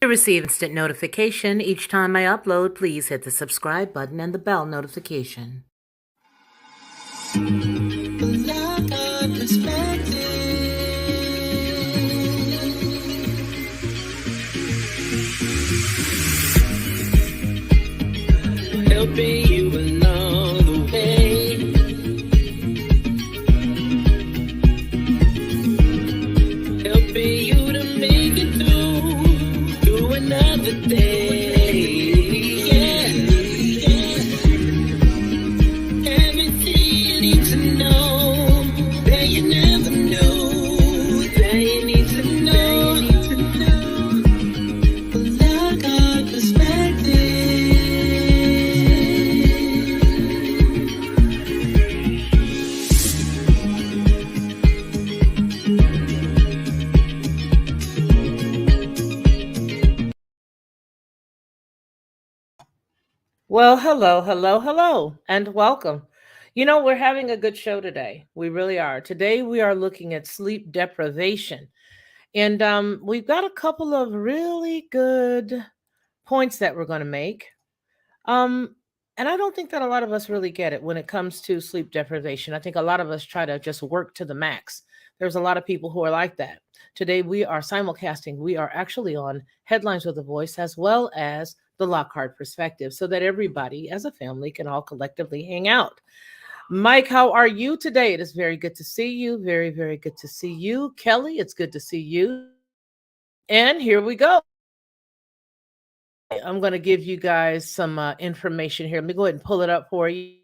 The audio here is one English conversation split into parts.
To receive instant notification each time I upload, please hit the subscribe button and the bell notification. Lockhart Perspective. Helping you along the way. Helping you to make it through another day. Yeah, yeah. Everything you need to know that you never knew, that you need to know. Lockhart Perspective. Well, hello, and welcome. We're having a good show today. We really are. Today, we are looking at sleep deprivation. And we've got a couple of really good points that we're going to make. Um, and I don't think that a lot of us really get it when it comes to sleep deprivation. I think a lot of us try to just work to the max. There's a lot of people who are like that. Today we are simulcasting. We are actually on Headlines with a Voice as well as the Lockhart Perspective so that everybody as a family can all collectively hang out. Mike, how are you today? It is very good to see you. Very, very good to see you. Kelly, it's good to see you. And here we go. I'm going to give you guys some information here. Let me go ahead and pull it up for you.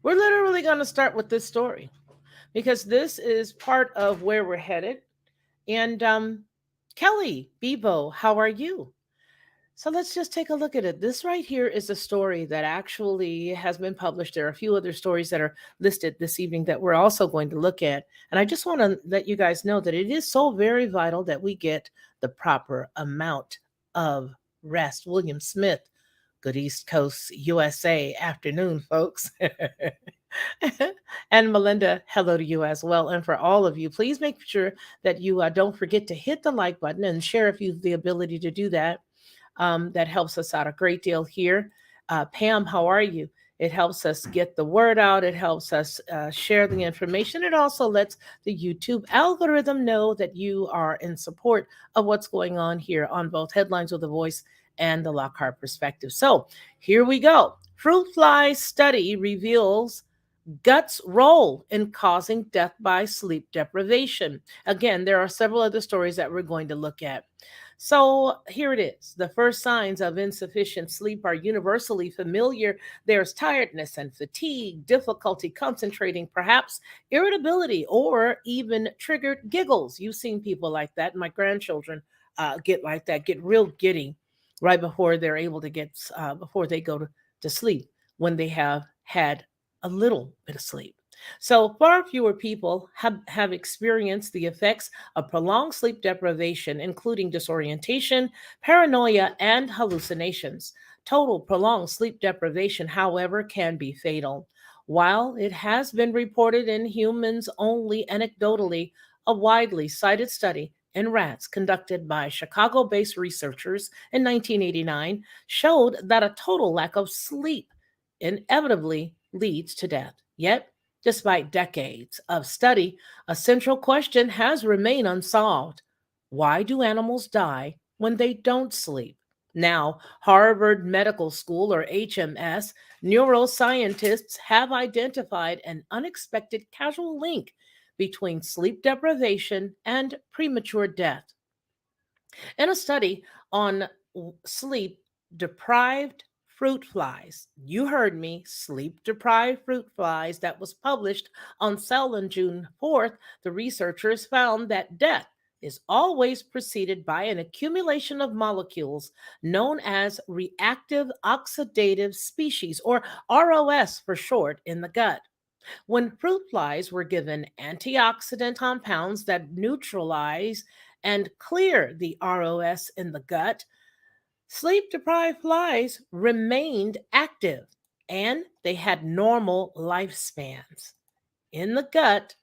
We're literally going to start with this story because this is part of where we're headed. And Kelly, Bebo, how are you? So let's just take a look at it. This right here is a story that actually has been published. There are a few other stories that are listed this evening that we're also going to look at. And I just want to let you guys know that it is so very vital that we get the proper amount of rest. William Smith, good East Coast USA afternoon, folks. And Melinda, hello to you as well. And for all of you, please make sure that you don't forget to hit the like button and share if you have the ability to do that. That helps us out a great deal here. Pam, how are you? It helps us get the word out. It helps us share the information. It also lets the YouTube algorithm know that you are in support of what's going on here on both Headlines with a Voice and the Lockhart Perspective. So here we go. Fruit fly study reveals gut's role in causing death by sleep deprivation. Again, there are several other stories that we're going to look at. So here it is. The first signs of insufficient sleep are universally familiar. There's tiredness and fatigue, difficulty concentrating, perhaps irritability, or even triggered giggles. You've seen people like that. My grandchildren get like that, get real giddy right before they're able to before they go to sleep when they have had a little bit of sleep. So far fewer people have experienced the effects of prolonged sleep deprivation, including disorientation, paranoia, and hallucinations. Total prolonged sleep deprivation, however, can be fatal. While it has been reported in humans only anecdotally, a widely cited study in rats conducted by Chicago based researchers in 1989 showed that a total lack of sleep inevitably leads to death. Yet, despite decades of study, a central question has remained unsolved. Why do animals die when they don't sleep? Now, Harvard Medical School, or HMS, neuroscientists have identified an unexpected causal link between sleep deprivation and premature death. In a study on sleep deprived fruit flies, you heard me, sleep deprived fruit flies, that was published on Cell on June 4th, the researchers found that death is always preceded by an accumulation of molecules known as reactive oxidative species, or ROS for short, in the gut. When fruit flies were given antioxidant compounds that neutralize and clear the ROS in the gut, sleep deprived flies remained active and they had normal lifespans in the gut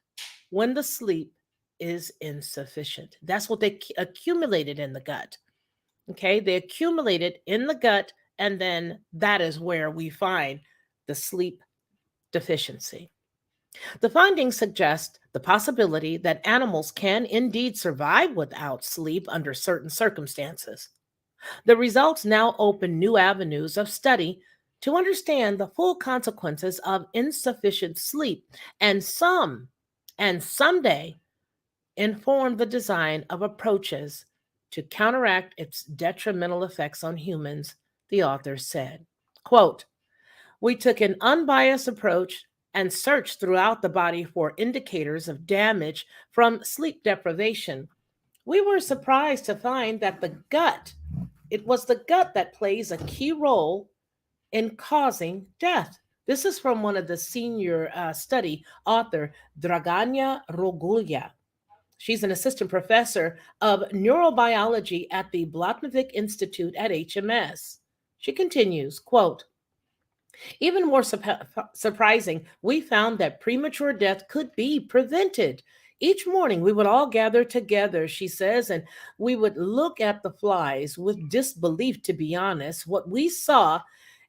when the sleep is insufficient. That's what they accumulated in the gut. Okay, they accumulated in the gut, and then that is where we find the sleep deficiency. The findings suggest the possibility that animals can indeed survive without sleep under certain circumstances. The results now open new avenues of study to understand the full consequences of insufficient sleep, and someday inform the design of approaches to counteract its detrimental effects on humans, the authors said. Quote, we took an unbiased approach and searched throughout the body for indicators of damage from sleep deprivation. We were surprised to find that it was the gut that plays a key role in causing death. This is from one of the senior study author, Dragana Rogulja. She's an assistant professor of neurobiology at the Blotnovic Institute at HMS. She continues, quote, even more surprising, we found that premature death could be prevented. Each morning, we would all gather together, she says, and we would look at the flies with disbelief, to be honest. What we saw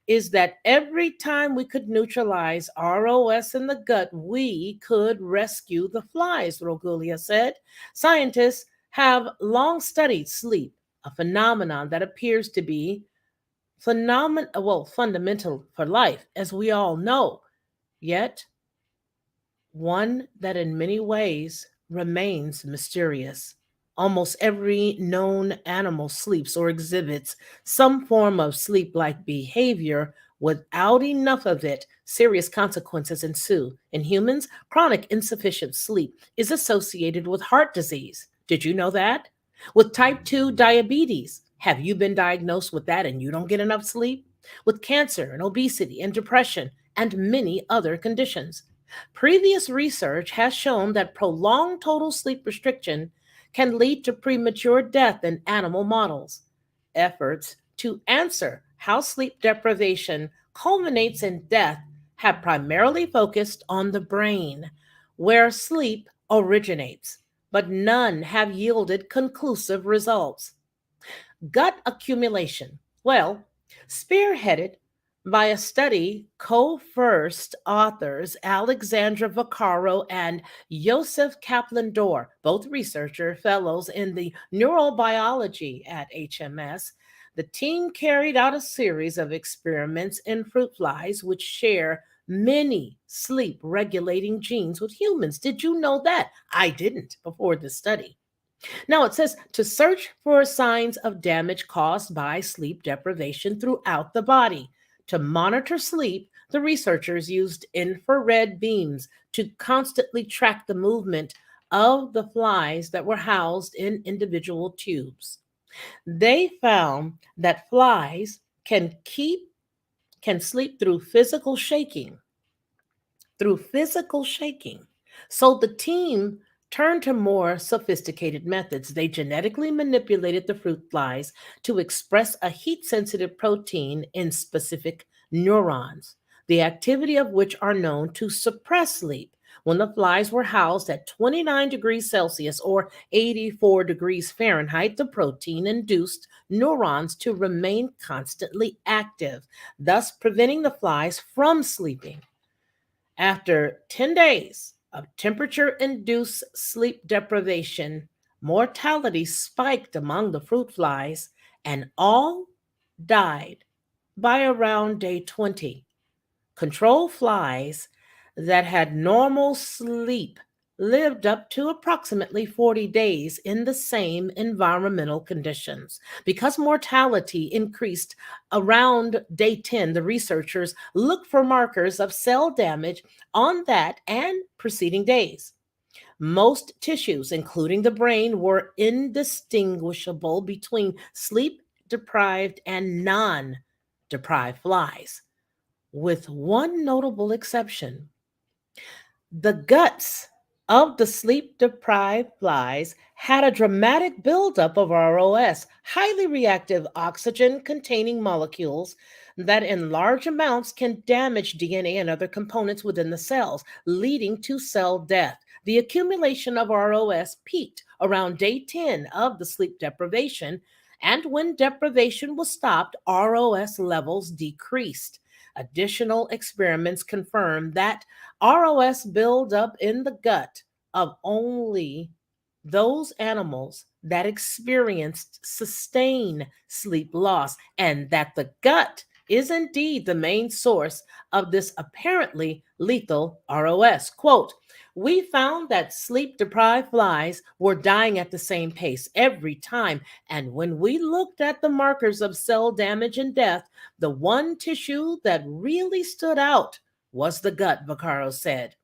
is that every time we could neutralize ROS in the gut, we could rescue the flies, Rogulia said. Scientists have long studied sleep, a phenomenon that appears to be fundamental for life, as we all know, yet one that in many ways remains mysterious. Almost every known animal sleeps or exhibits some form of sleep like behavior. Without enough of it, serious consequences ensue. In humans, chronic insufficient sleep is associated with heart disease. Did you know that? With type 2 diabetes. Have you been diagnosed with that and you don't get enough sleep? With cancer and obesity and depression and many other conditions. Previous research has shown that prolonged total sleep restriction can lead to premature death in animal models. Efforts to answer how sleep deprivation culminates in death have primarily focused on the brain, where sleep originates, but none have yielded conclusive results. Gut accumulation. Well, spearheaded by a study co-first authors Alexandra Vaccaro and Joseph Kaplan Dorr, both researcher fellows in the neurobiology at HMS, the team carried out a series of experiments in fruit flies which share many sleep regulating genes with humans. Did you know that? I didn't before this study. Now it says to search for signs of damage caused by sleep deprivation throughout the body. To monitor sleep, the researchers used infrared beams to constantly track the movement of the flies that were housed in individual tubes. They found that flies can sleep through physical shaking. So the team turned to more sophisticated methods. They genetically manipulated the fruit flies to express a heat sensitive protein in specific neurons, the activity of which are known to suppress sleep. When the flies were housed at 29 degrees Celsius or 84 degrees Fahrenheit, the protein induced neurons to remain constantly active, thus preventing the flies from sleeping. After 10 days of temperature induced sleep deprivation, mortality spiked among the fruit flies and all died by around day 20. Control flies that had normal sleep lived up to approximately 40 days in the same environmental conditions. Because mortality increased around day 10, the researchers looked for markers of cell damage on that and preceding days. Most tissues, including the brain, were indistinguishable between sleep deprived and non deprived flies, with one notable exception. The guts of the sleep deprived flies had a dramatic buildup of ROS, highly reactive oxygen containing molecules that in large amounts can damage DNA and other components within the cells, leading to cell death. The accumulation of ROS peaked around day 10 of the sleep deprivation, and when deprivation was stopped, ROS levels decreased. Additional experiments confirm that ROS build up in the gut of only those animals that experienced sustained sleep loss, and that the gut is indeed the main source of this apparently lethal ROS. Quote, we found that sleep deprived flies were dying at the same pace every time. And when we looked at the markers of cell damage and death, the one tissue that really stood out was the gut, Vaccaro said.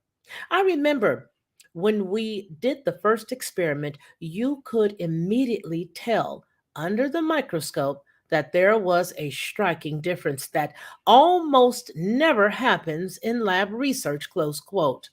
I remember when we did the first experiment, you could immediately tell under the microscope that there was a striking difference that almost never happens in lab research, close quote.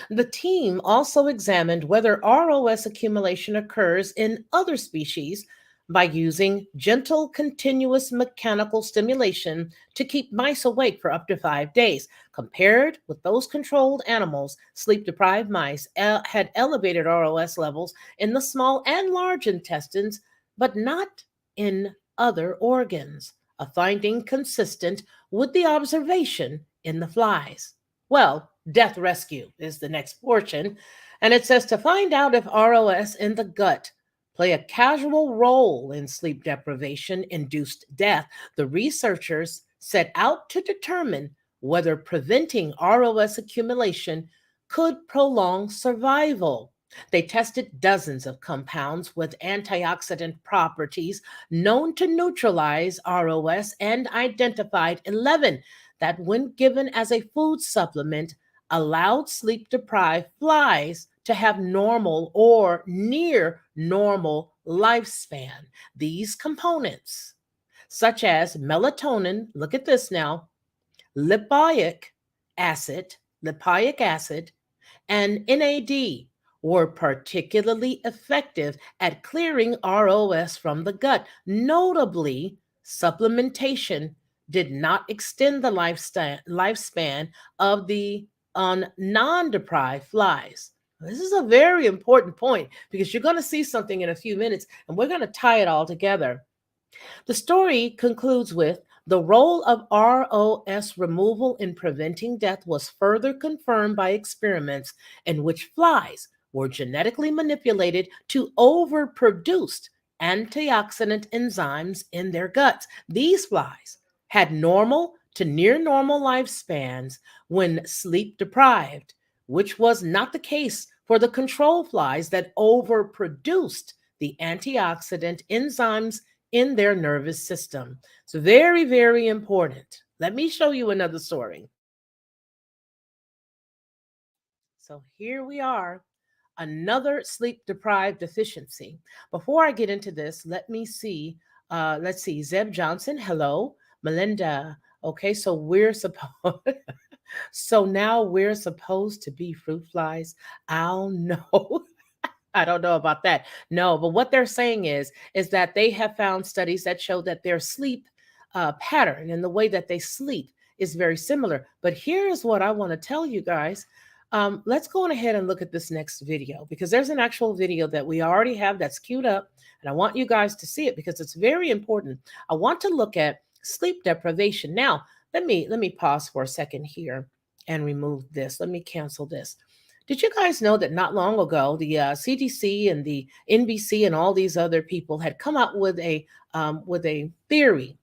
The team also examined whether ROS accumulation occurs in other species by using gentle, continuous mechanical stimulation to keep mice awake for up to 5 days. Compared with those controlled animals, sleep deprived mice had elevated ROS levels in the small and large intestines, but not in other organs, a finding consistent with the observation in the flies. Well, death rescue is the next portion. And it says to find out if ROS in the gut play a casual role in sleep deprivation induced death, the researchers set out to determine whether preventing ROS accumulation could prolong survival. They tested dozens of compounds with antioxidant properties known to neutralize ROS and identified 11 that, when given as a food supplement, allowed sleep deprived flies to have normal or near normal lifespan. These components, such as melatonin, look at this now, lipoic lipoic acid, and NAD were particularly effective at clearing ROS from the gut. Notably, supplementation did not extend the lifespan of the non deprived flies. This is a very important point because you're going to see something in a few minutes and we're going to tie it all together. The story concludes with the role of ROS removal in preventing death was further confirmed by experiments in which flies were genetically manipulated to overproduce antioxidant enzymes in their guts. These flies had normal to near normal lifespans when sleep deprived, which was not the case for the control flies that overproduced the antioxidant enzymes in their nervous system. It's very, very important. Let me show you another story. So here we are, another sleep deprived deficiency. Before I get into this, let me see. Let's see. Zeb Johnson, hello. Melinda. Okay, so we're supposed. So now we're supposed to be fruit flies. I'll know. I don't know about that. No, but what they're saying is that they have found studies that show that their sleep pattern and the way that they sleep is very similar. But here's what I want to tell you guys. Let's go on ahead and look at this next video because there's an actual video that we already have that's queued up, and I want you guys to see it because it's very important. I want to look at sleep deprivation. Now, let me pause for a second here and remove this. Let me cancel this. Did you guys know that not long ago, the CDC and the NBC and all these other people had come out with a theory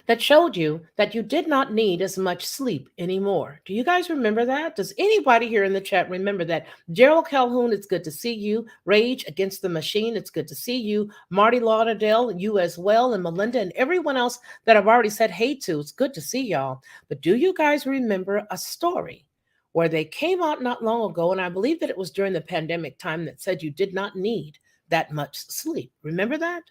that showed you that you did not need as much sleep anymore? Do you guys remember that? Does anybody here in the chat remember that? Gerald Calhoun, it's good to see you. Rage Against the Machine, it's good to see you. Marty Lauderdale, you as well, and Melinda and everyone else that I've already said hey to. It's good to see y'all. But do you guys remember a story where they came out not long ago, and I believe that it was during the pandemic time, that said you did not need that much sleep? Remember that?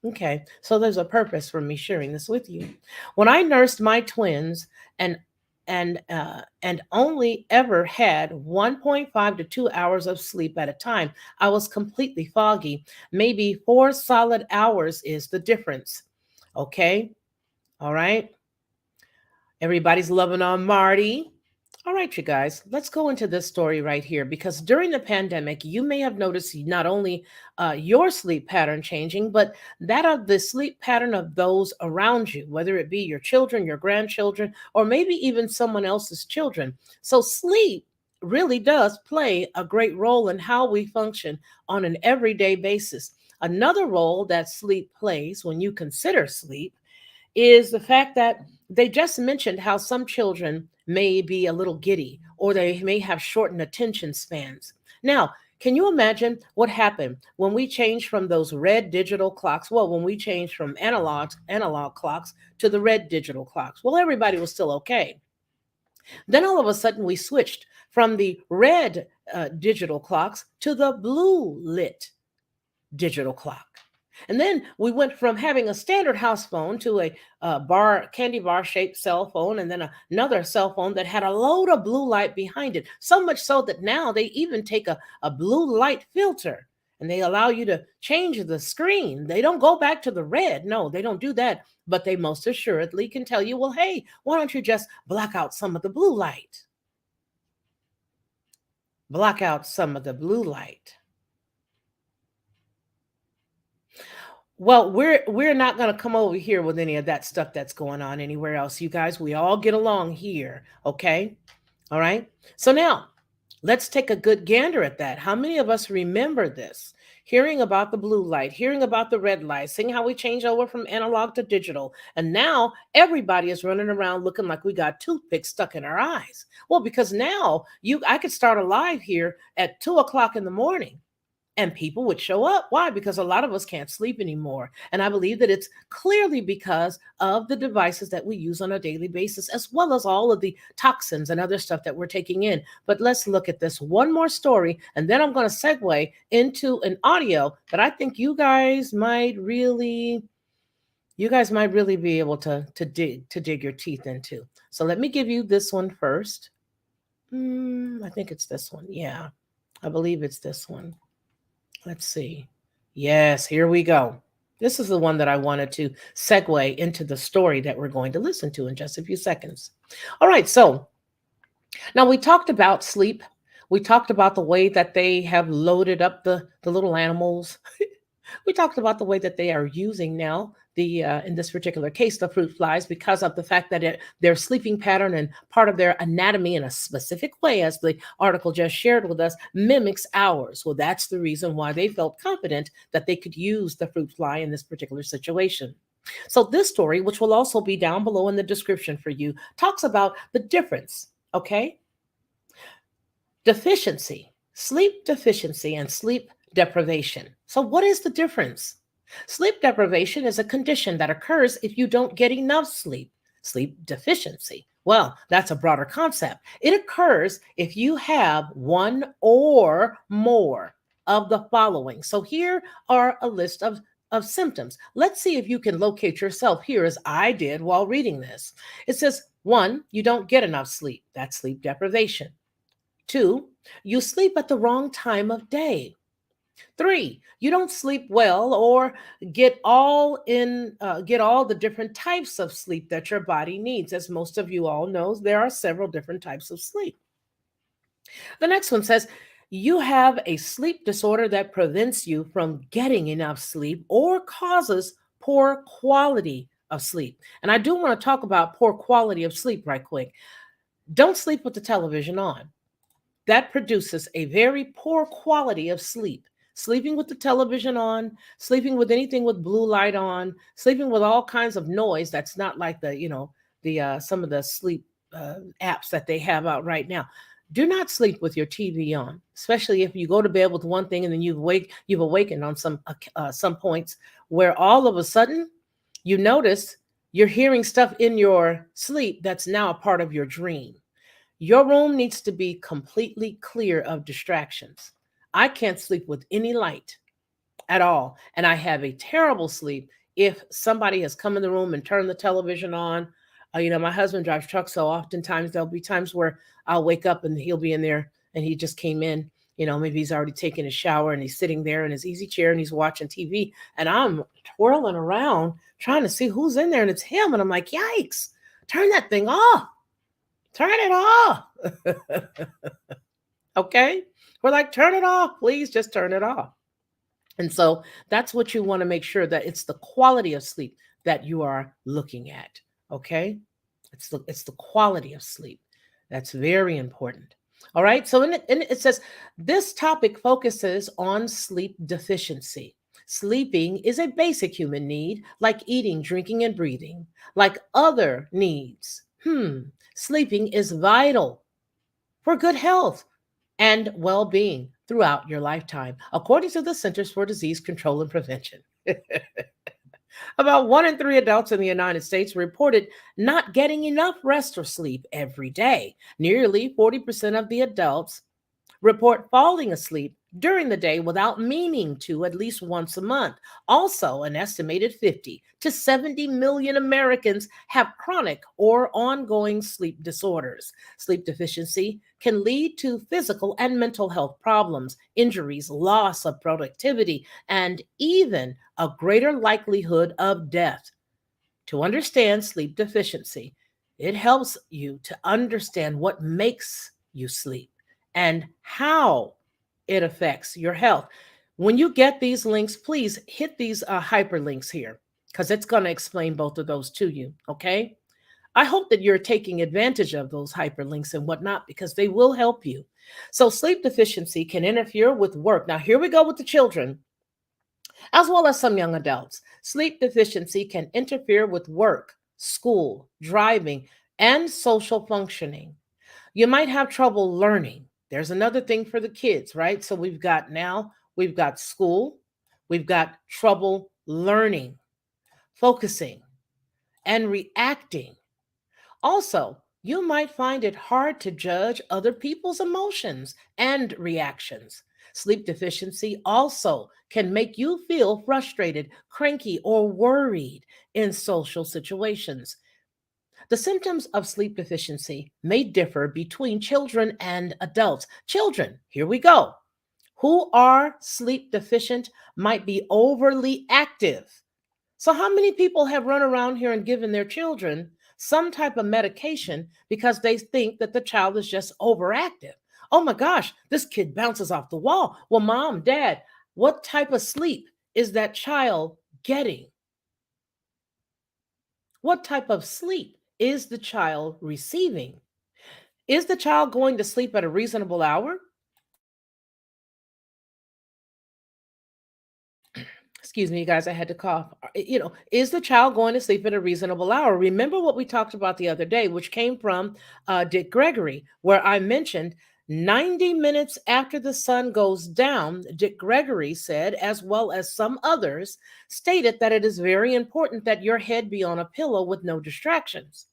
Okay, so there's a purpose for me sharing this with you. When I nursed my twins and only ever had 1.5 to 2 hours of sleep at a time, I was completely foggy. Maybe 4 solid hours is the difference. Okay, All right. Everybody's loving on Marty. All right, you guys, let's go into this story right here because during the pandemic, you may have noticed not only your sleep pattern changing, but that of the sleep pattern of those around you, whether it be your children, your grandchildren, or maybe even someone else's children. So, sleep really does play a great role in how we function on an everyday basis. Another role that sleep plays when you consider sleep is the fact that they just mentioned how some children may be a little giddy or they may have shortened attention spans. Now, can you imagine what happened when we changed from those red digital clocks? Well, when we changed from analog clocks to the red digital clocks. Well, everybody was still okay. Then all of a sudden we switched from the red digital clocks to the blue lit digital clock. And then we went from having a standard house phone to a candy bar shaped cell phone, and then another cell phone that had a load of blue light behind it. So much so that now they even take a blue light filter and they allow you to change the screen. They don't go back to the red. No, they don't do that. But they most assuredly can tell you, well, hey, why don't you just block out some of the blue light? Block out some of the blue light. Well, we're not going to come over here with any of that stuff that's going on anywhere else. You guys, we all get along here, okay? All right? So now, let's take a good gander at that. How many of us remember this? Hearing about the blue light, hearing about the red light, seeing how we change over from analog to digital. And now everybody is running around looking like we got toothpicks stuck in our eyes. Well, because now I could start a live here at 2 o'clock in the morning and people would show up. Why? Because a lot of us can't sleep anymore. And I believe that it's clearly because of the devices that we use on a daily basis, as well as all of the toxins and other stuff that we're taking in. But let's look at this one more story, and then I'm going to segue into an audio that I think you guys might really be able to dig your teeth into. So let me give you this one first. I think it's this one. Yeah, I believe it's this one. Let's see. Yes, here we go. This is the one that I wanted to segue into the story that we're going to listen to in just a few seconds. All right, so now we talked about sleep. We talked about the way that they have loaded up the little animals. We talked about the way that they are using now the in this particular case the fruit flies because of the fact that their sleeping pattern and part of their anatomy in a specific way, as the article just shared with us, mimics ours. Well, that's the reason why they felt confident that they could use the fruit fly in this particular situation. So this story, which will also be down below in the description for you, talks about the difference. Okay, deficiency, sleep deficiency, and sleep deprivation. So, what is the difference? Sleep deprivation is a condition that occurs if you don't get enough sleep. Sleep deficiency, well, that's a broader concept. It occurs if you have one or more of the following. So, here are a list of symptoms. Let's see if you can locate yourself here as I did while reading this. It says, one, you don't get enough sleep. That's sleep deprivation. Two, you sleep at the wrong time of day. Three, you don't sleep well or get all the different types of sleep that your body needs. As most of you all know, there are several different types of sleep. The next one says you have a sleep disorder that prevents you from getting enough sleep or causes poor quality of sleep. And I do want to talk about poor quality of sleep right quick. Don't sleep with the television on. That produces a very poor quality of sleep. Sleeping with the television on, sleeping with anything with blue light on, sleeping with all kinds of noise that's not like the some of the sleep apps that they have out right now. Do not sleep with your TV on, especially if you go to bed with one thing and then you've awakened on some points where all of a sudden you notice you're hearing stuff in your sleep that's now a part of your dream. Your room needs to be completely clear of distractions. I can't sleep with any light at all. And I have a terrible sleep if somebody has come in the room and turned the television on. My husband drives trucks, so oftentimes there'll be times where I'll wake up and he'll be in there and he just came in, Maybe he's already taken a shower and he's sitting there in his easy chair and he's watching TV. And I'm twirling around trying to see who's in there and it's him. And I'm like, yikes, turn that thing off. Turn it off. Okay. We're like, turn it off. Please just turn it off. And so that's what you want to make sure that it's the quality of sleep that you are looking at. Okay. It's the quality of sleep. That's very important. All right. So it says this topic focuses on sleep deficiency. Sleeping is a basic human need, like eating, drinking, and breathing. Like other needs, sleeping is vital for good health and well being throughout your lifetime, according to the Centers for Disease Control and Prevention. About 1 in 3 adults in the United States reported not getting enough rest or sleep every day. Nearly 40% of the adults report falling asleep during the day without meaning to at least once a month. Also, an estimated 50 to 70 million Americans have chronic or ongoing sleep disorders. Sleep deficiency can lead to physical and mental health problems, injuries, loss of productivity, and even a greater likelihood of death. To understand sleep deficiency, it helps you to understand what makes you sleep and how it affects your health. When you get these links, please hit these hyperlinks here because it's going to explain both of those to you. Okay. I hope that you're taking advantage of those hyperlinks and whatnot because they will help you. So, sleep deficiency can interfere with work. Now, here we go with the children as well as some young adults. Sleep deficiency can interfere with work, school, driving, and social functioning. You might have trouble learning. There's another thing for the kids, right? So we've got school, we've got trouble learning, focusing, and reacting. Also, you might find it hard to judge other people's emotions and reactions. Sleep deficiency also can make you feel frustrated, cranky, or worried in social situations. The symptoms of sleep deficiency may differ between children and adults. Children, here we go, who are sleep deficient might be overly active. So, how many people have run around here and given their children some type of medication because they think that the child is just overactive? Oh my gosh, this kid bounces off the wall. Well, mom, dad, what type of sleep is that child getting? What type of sleep is the child receiving? Is the child going to sleep at a reasonable hour? Excuse me, you guys, I had to cough. Is the child going to sleep at a reasonable hour? Remember what we talked about the other day, which came from Dick Gregory, where I mentioned 90 minutes after the sun goes down. Dick Gregory said, as well as some others, stated that it is very important that your head be on a pillow with no distractions.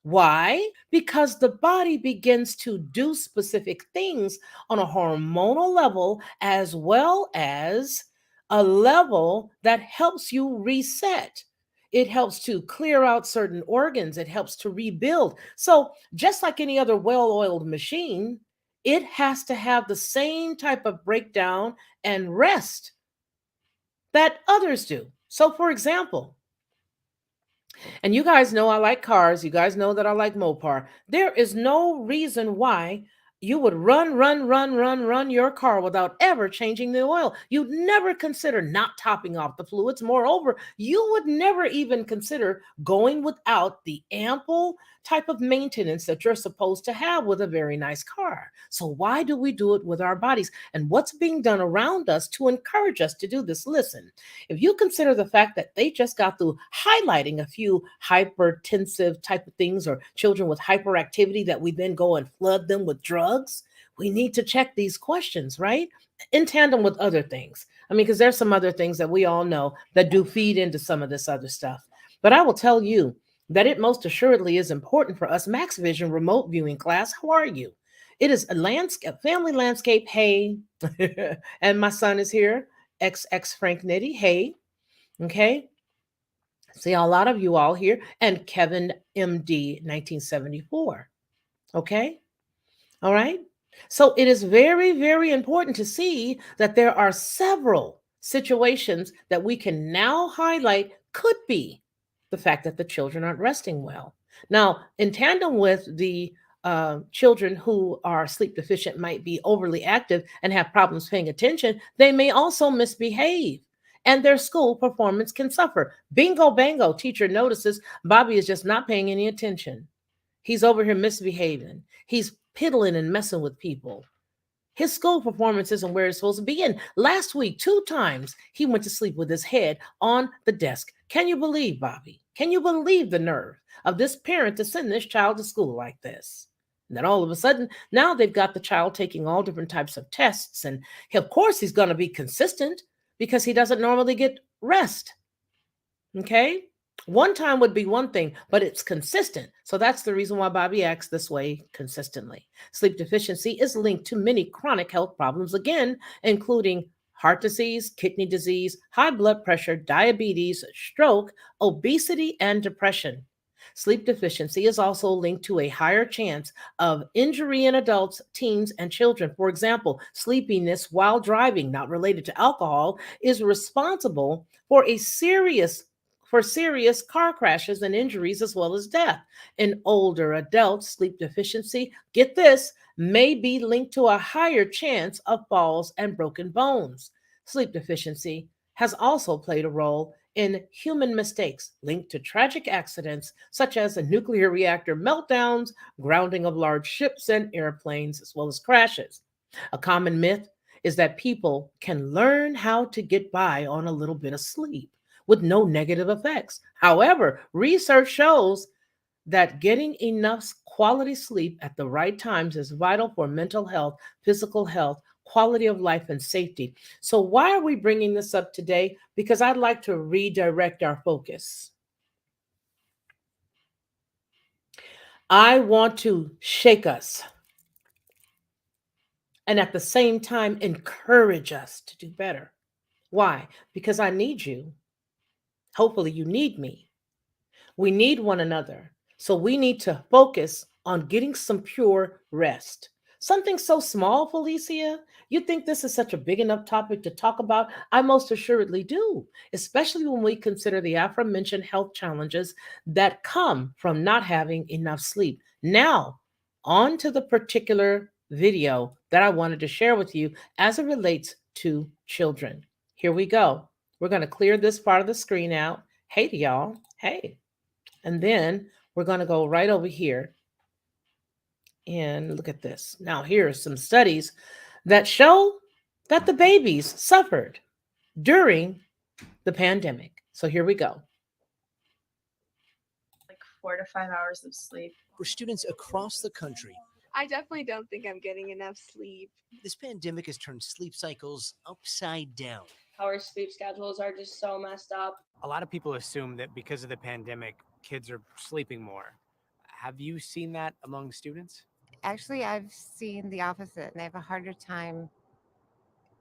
Why? Because the body begins to do specific things on a hormonal level as well as a level that helps you reset. It helps to clear out certain organs, it helps to rebuild. So, just like any other well oiled machine, it has to have the same type of breakdown and rest that others do. So, for example, and you guys know I like cars. You guys know that I like Mopar. There is no reason why you would run your car without ever changing the oil. You'd never consider not topping off the fluids. Moreover, you would never even consider going without the ample type of maintenance that you're supposed to have with a very nice car. So, why do we do it with our bodies? And what's being done around us to encourage us to do this? Listen, if you consider the fact that they just got through highlighting a few hypertensive type of things or children with hyperactivity that we then go and flood them with drugs, we need to check these questions, right? In tandem with other things. I mean, because there's some other things that we all know that do feed into some of this other stuff. But I will tell you that it most assuredly is important for us. Max Vision remote viewing class, how are you? It is a landscape, family landscape. Hey, and my son is here. XX Frank Nitty. Hey, okay. See a lot of you all here. And Kevin MD 1974. Okay. All right. So it is very, very important to see that there are several situations that we can now highlight could be the fact that the children aren't resting well. Now, in tandem with the children who are sleep deficient might be overly active and have problems paying attention, they may also misbehave and their school performance can suffer. Bingo, bango, teacher notices Bobby is just not paying any attention. He's over here misbehaving. He's piddling and messing with people. His school performance isn't where it's supposed to be. And last week, two times, he went to sleep with his head on the desk. Can you believe, Bobby? Can you believe the nerve of this parent to send this child to school like this? And then all of a sudden, now they've got the child taking all different types of tests. And of course, he's going to be consistent because he doesn't normally get rest. Okay. One time would be one thing, but it's consistent. So that's the reason why Bobby acts this way consistently. Sleep deficiency is linked to many chronic health problems, again, including heart disease, kidney disease, high blood pressure, diabetes, stroke, obesity, and depression. Sleep deficiency is also linked to a higher chance of injury in adults, teens, and children. For example, sleepiness while driving, not related to alcohol, is responsible for serious car crashes and injuries as well as death. In older adults, sleep deficiency, get this, may be linked to a higher chance of falls and broken bones. Sleep deficiency has also played a role in human mistakes linked to tragic accidents such as a nuclear reactor meltdowns, grounding of large ships and airplanes, as well as crashes. A common myth is that people can learn how to get by on a little bit of sleep with no negative effects. However, research shows that getting enough quality sleep at the right times is vital for mental health, physical health, quality of life, and safety. So, why are we bringing this up today? Because I'd like to redirect our focus. I want to shake us and at the same time encourage us to do better. Why? Because I need you. Hopefully, you need me. We need one another. So we need to focus on getting some pure rest. Something so small, Felicia. You think this is such a big enough topic to talk about? I most assuredly do, especially when we consider the aforementioned health challenges that come from not having enough sleep. Now, on to the particular video that I wanted to share with you as it relates to children. Here we go. We're going to clear this part of the screen out. Hey to y'all. Hey. And then we're going to go right over here and look at this. Now, here are some studies that show that the babies suffered during the pandemic. So here we go. Like 4 to 5 hours of sleep. For students across the country, I definitely don't think I'm getting enough sleep. this pandemic has turned sleep cycles upside down. Our sleep schedules are just so messed up. A lot of people assume that because of the pandemic, kids are sleeping more. Have you seen that among students? Actually, I've seen the opposite. They have a harder time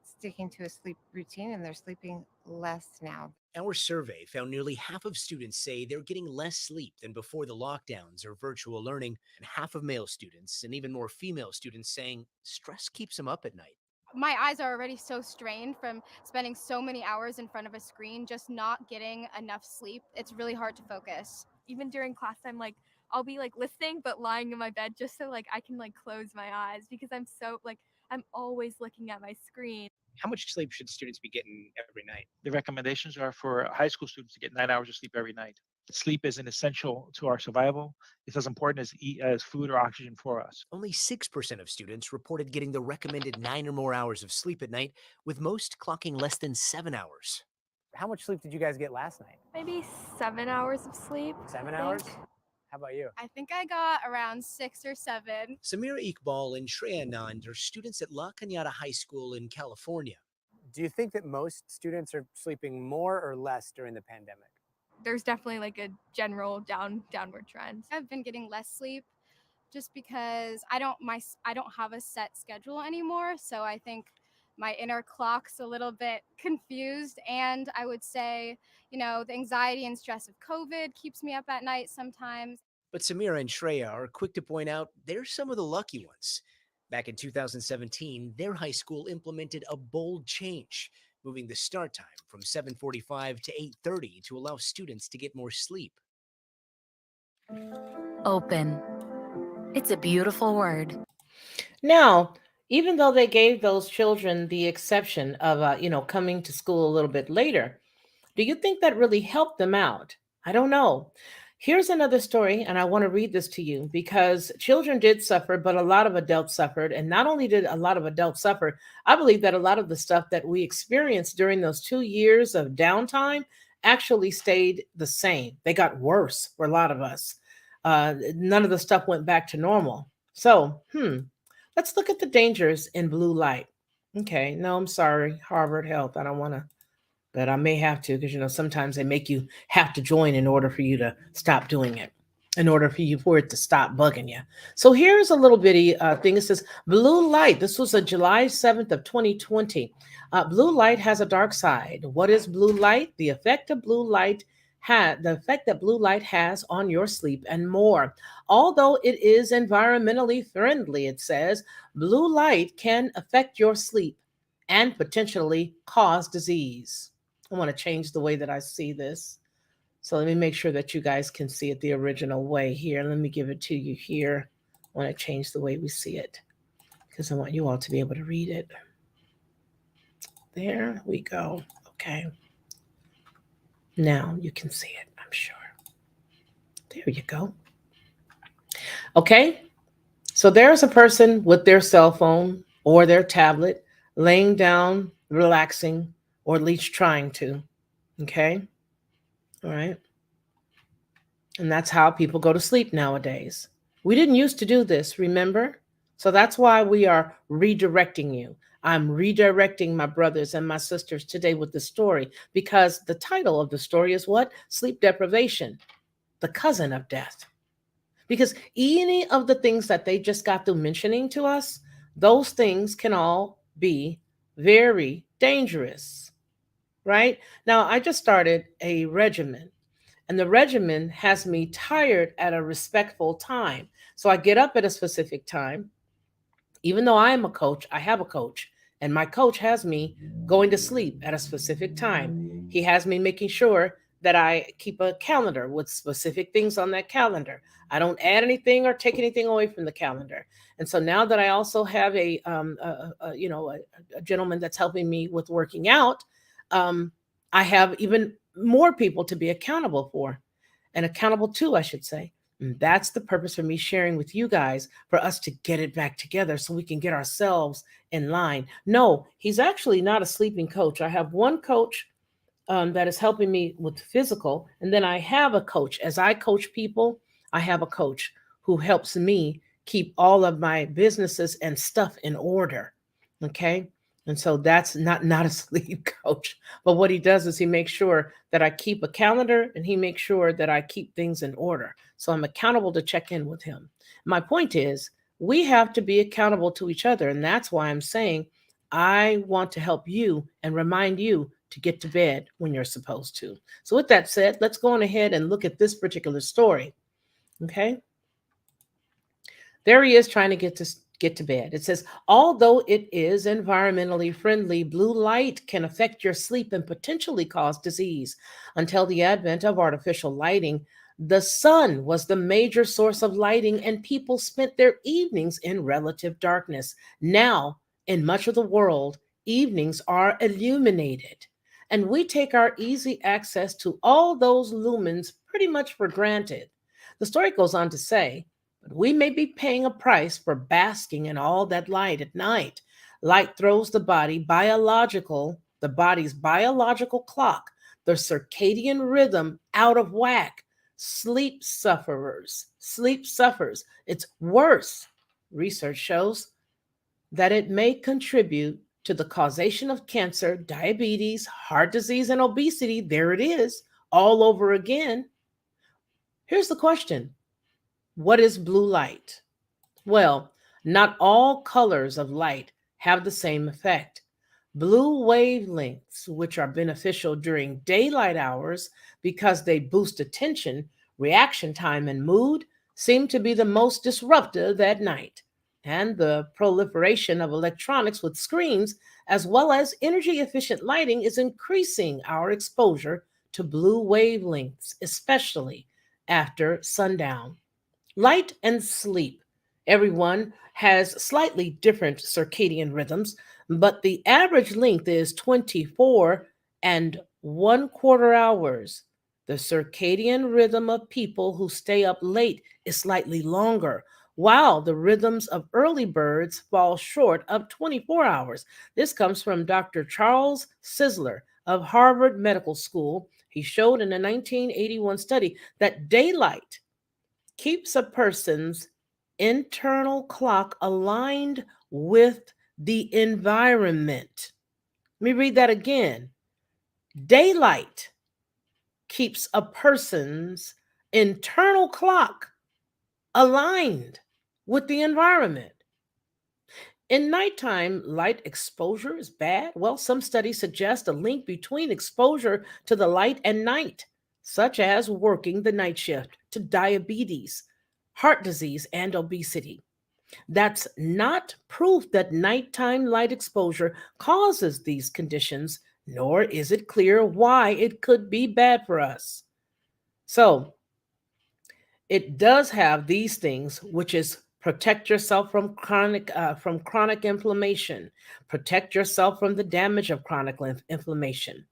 sticking to a sleep routine and they're sleeping less now. Our survey found nearly half of students say they're getting less sleep than before the lockdowns or virtual learning, and half of male students and even more female students saying stress keeps them up at night. My eyes are already so strained from spending so many hours in front of a screen, just not getting enough sleep. It's really hard to focus. Even during class time, like I'll be like listening but lying in my bed just so like I can like close my eyes because I'm always looking at my screen. How much sleep should students be getting every night? The recommendations are for high school students to get 9 hours of sleep every night. Sleep is an essential to our survival. It's as important as food or oxygen for us. Only 6% of students reported getting the recommended 9 or more hours of sleep at night, with most clocking less than 7 hours. How much sleep did you guys get last night? Maybe 7 hours of sleep. 7 hours? How about you? I think I got around 6 or 7. Samira Iqbal and Shreya Nand are students at La Cañada High School in California. Do you think that most students are sleeping more or less during the pandemic? There's definitely like a general downward trend. I've been getting less sleep just because I don't have a set schedule anymore, so I think my inner clock's a little bit confused, and I would say, the anxiety and stress of COVID keeps me up at night sometimes. But Samira and Shreya are quick to point out they're some of the lucky ones. Back in 2017, their high school implemented a bold change, moving the start time from 7:45 to 8:30 to allow students to get more sleep. Open. It's a beautiful word. Now, even though they gave those children the exception of, coming to school a little bit later, do you think that really helped them out? I don't know. Here's another story, and I want to read this to you because children did suffer, but a lot of adults suffered. And not only did a lot of adults suffer, I believe that a lot of the stuff that we experienced during those 2 years of downtime actually stayed the same. They got worse for a lot of us. None of the stuff went back to normal. So, let's look at the dangers in blue light. Okay, no, I'm sorry, Harvard Health. I don't want to, but I may have to because sometimes they make you have to join in order for you to stop doing it, in order for it to stop bugging you. So here's a little bitty thing. It says blue light. This was a July 7th of 2020. Blue light has a dark side. What is blue light? The effect that blue light has on your sleep and more. Although it is environmentally friendly, it says blue light can affect your sleep and potentially cause disease. I want to change the way that I see this. So let me make sure that you guys can see it the original way here. Let me give it to you here. I want to change the way we see it because I want you all to be able to read it. There we go. Okay. Now you can see it, I'm sure. There you go. Okay. So there's a person with their cell phone or their tablet laying down, relaxing, or at least trying to. Okay. All right. And that's how people go to sleep nowadays. We didn't used to do this, remember? So that's why we are redirecting you. I'm redirecting my brothers and my sisters today with the story because the title of the story is what? Sleep deprivation, the cousin of death. Because any of the things that they just got through mentioning to us, those things can all be very dangerous, right? Now, I just started a regimen, and the regimen has me tired at a respectful time. So I get up at a specific time. Even though I am a coach, I have a coach, and my coach has me going to sleep at a specific time. He has me making sure that I keep a calendar with specific things on that calendar. I don't add anything or take anything away from the calendar. And so now that I also have a gentleman that's helping me with working out, I have even more people to be accountable for and accountable to, I should say. And that's the purpose for me sharing with you guys, for us to get it back together so we can get ourselves in line. No, he's actually not a sleeping coach. I have one coach that is helping me with physical. And then I have a coach. As I coach people, I have a coach who helps me keep all of my businesses and stuff in order. Okay. And so that's not a sleep coach. But what he does is he makes sure that I keep a calendar and he makes sure that I keep things in order. So I'm accountable to check in with him. My point is, we have to be accountable to each other. And that's why I'm saying I want to help you and remind you to get to bed when you're supposed to. So with that said, let's go on ahead and look at this particular story. Okay. There he is trying to get to bed. It says, although it is environmentally friendly, blue light can affect your sleep and potentially cause disease. Until the advent of artificial lighting, the sun was the major source of lighting, and people spent their evenings in relative darkness. Now, in much of the world, evenings are illuminated, and we take our easy access to all those lumens pretty much for granted. The story goes on to say, but we may be paying a price for basking in all that light at night. Light throws the body's biological clock, the circadian rhythm out of whack. Sleep suffers. It's worse. Research shows that it may contribute to the causation of cancer, diabetes, heart disease, and obesity. There it is, all over again. Here's the question. What is blue light? Well, not all colors of light have the same effect. Blue wavelengths, which are beneficial during daylight hours because they boost attention, reaction time, and mood, seem to be the most disruptive at night. and the proliferation of electronics with screens, as well as energy efficient lighting, is increasing our exposure to blue wavelengths, especially after sundown. Light and sleep. Everyone has slightly different circadian rhythms, but the average length is 24 and one quarter hours. The circadian rhythm of people who stay up late is slightly longer, while the rhythms of early birds fall short of 24 hours. This comes from Dr. Charles Sisler of Harvard Medical School. He showed in a 1981 study that daylight keeps a person's internal clock aligned with the environment. Let me read that again. Daylight keeps a person's internal clock aligned with the environment. In nighttime, light exposure is bad. Well, some studies suggest a link between exposure to the light and night, such as working the night shift, to diabetes, heart disease, and obesity. That's not proof that nighttime light exposure causes these conditions, nor is it clear why it could be bad for us. So, it does have these things, which is protect yourself from chronic inflammation, protect yourself from the damage of chronic inflammation.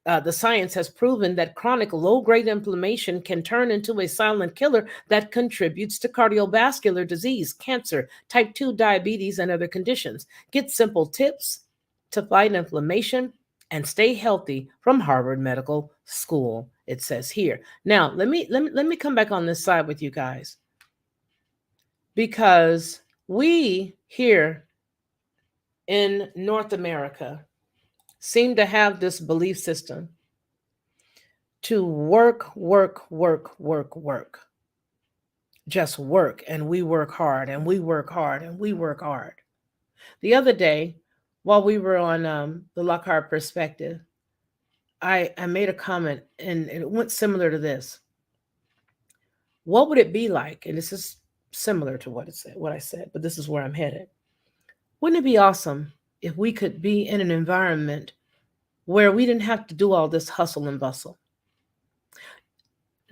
The science has proven that chronic low grade inflammation can turn into a silent killer that contributes to cardiovascular disease, cancer, type 2 diabetes, and other conditions. Get simple tips to fight inflammation and stay healthy from Harvard Medical School, it says here. Now, let me come back on this side with you guys, because we here in North America seem to have this belief system to work, work, work, work, work. Just work, and we work hard, and we work hard, and we work hard. The other day, while we were on the Lockhart Perspective, I made a comment, and it went similar to this. What would it be like? And this is similar to what I said, but this is where I'm headed. Wouldn't it be awesome if we could be in an environment where we didn't have to do all this hustle and bustle?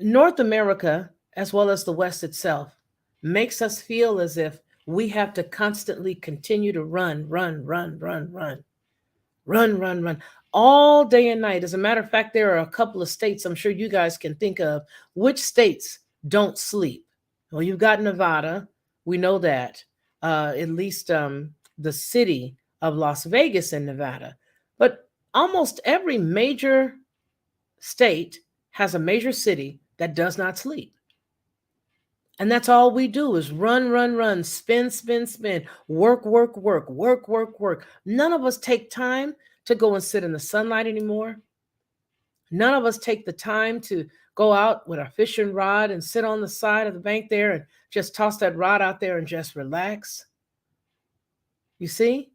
North America, as well as the West itself, makes us feel as if we have to constantly continue to run, run, run, run, run, run, run, run, all day and night. As a matter of fact, there are a couple of states I'm sure you guys can think of. Which states don't sleep? Well, you've got Nevada. We know that. At least the city of Las Vegas in Nevada. But almost every major state has a major city that does not sleep. And that's all we do is run, run, run, spin, spin, spin, work, work, work, work, work, work. None of us take time to go and sit in the sunlight anymore. None of us take the time to go out with our fishing rod and sit on the side of the bank there and just toss that rod out there and just relax. You see?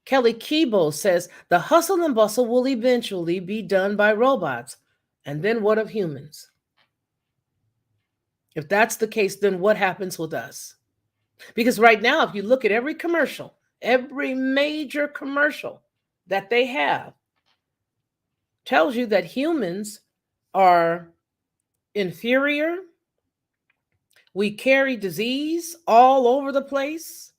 Kelly Keeble says the hustle and bustle will eventually be done by robots. And then what of humans? If that's the case, then what happens with us? Because right now, if you look at every commercial, every major commercial that they have tells you that humans are inferior. We carry disease all over the place.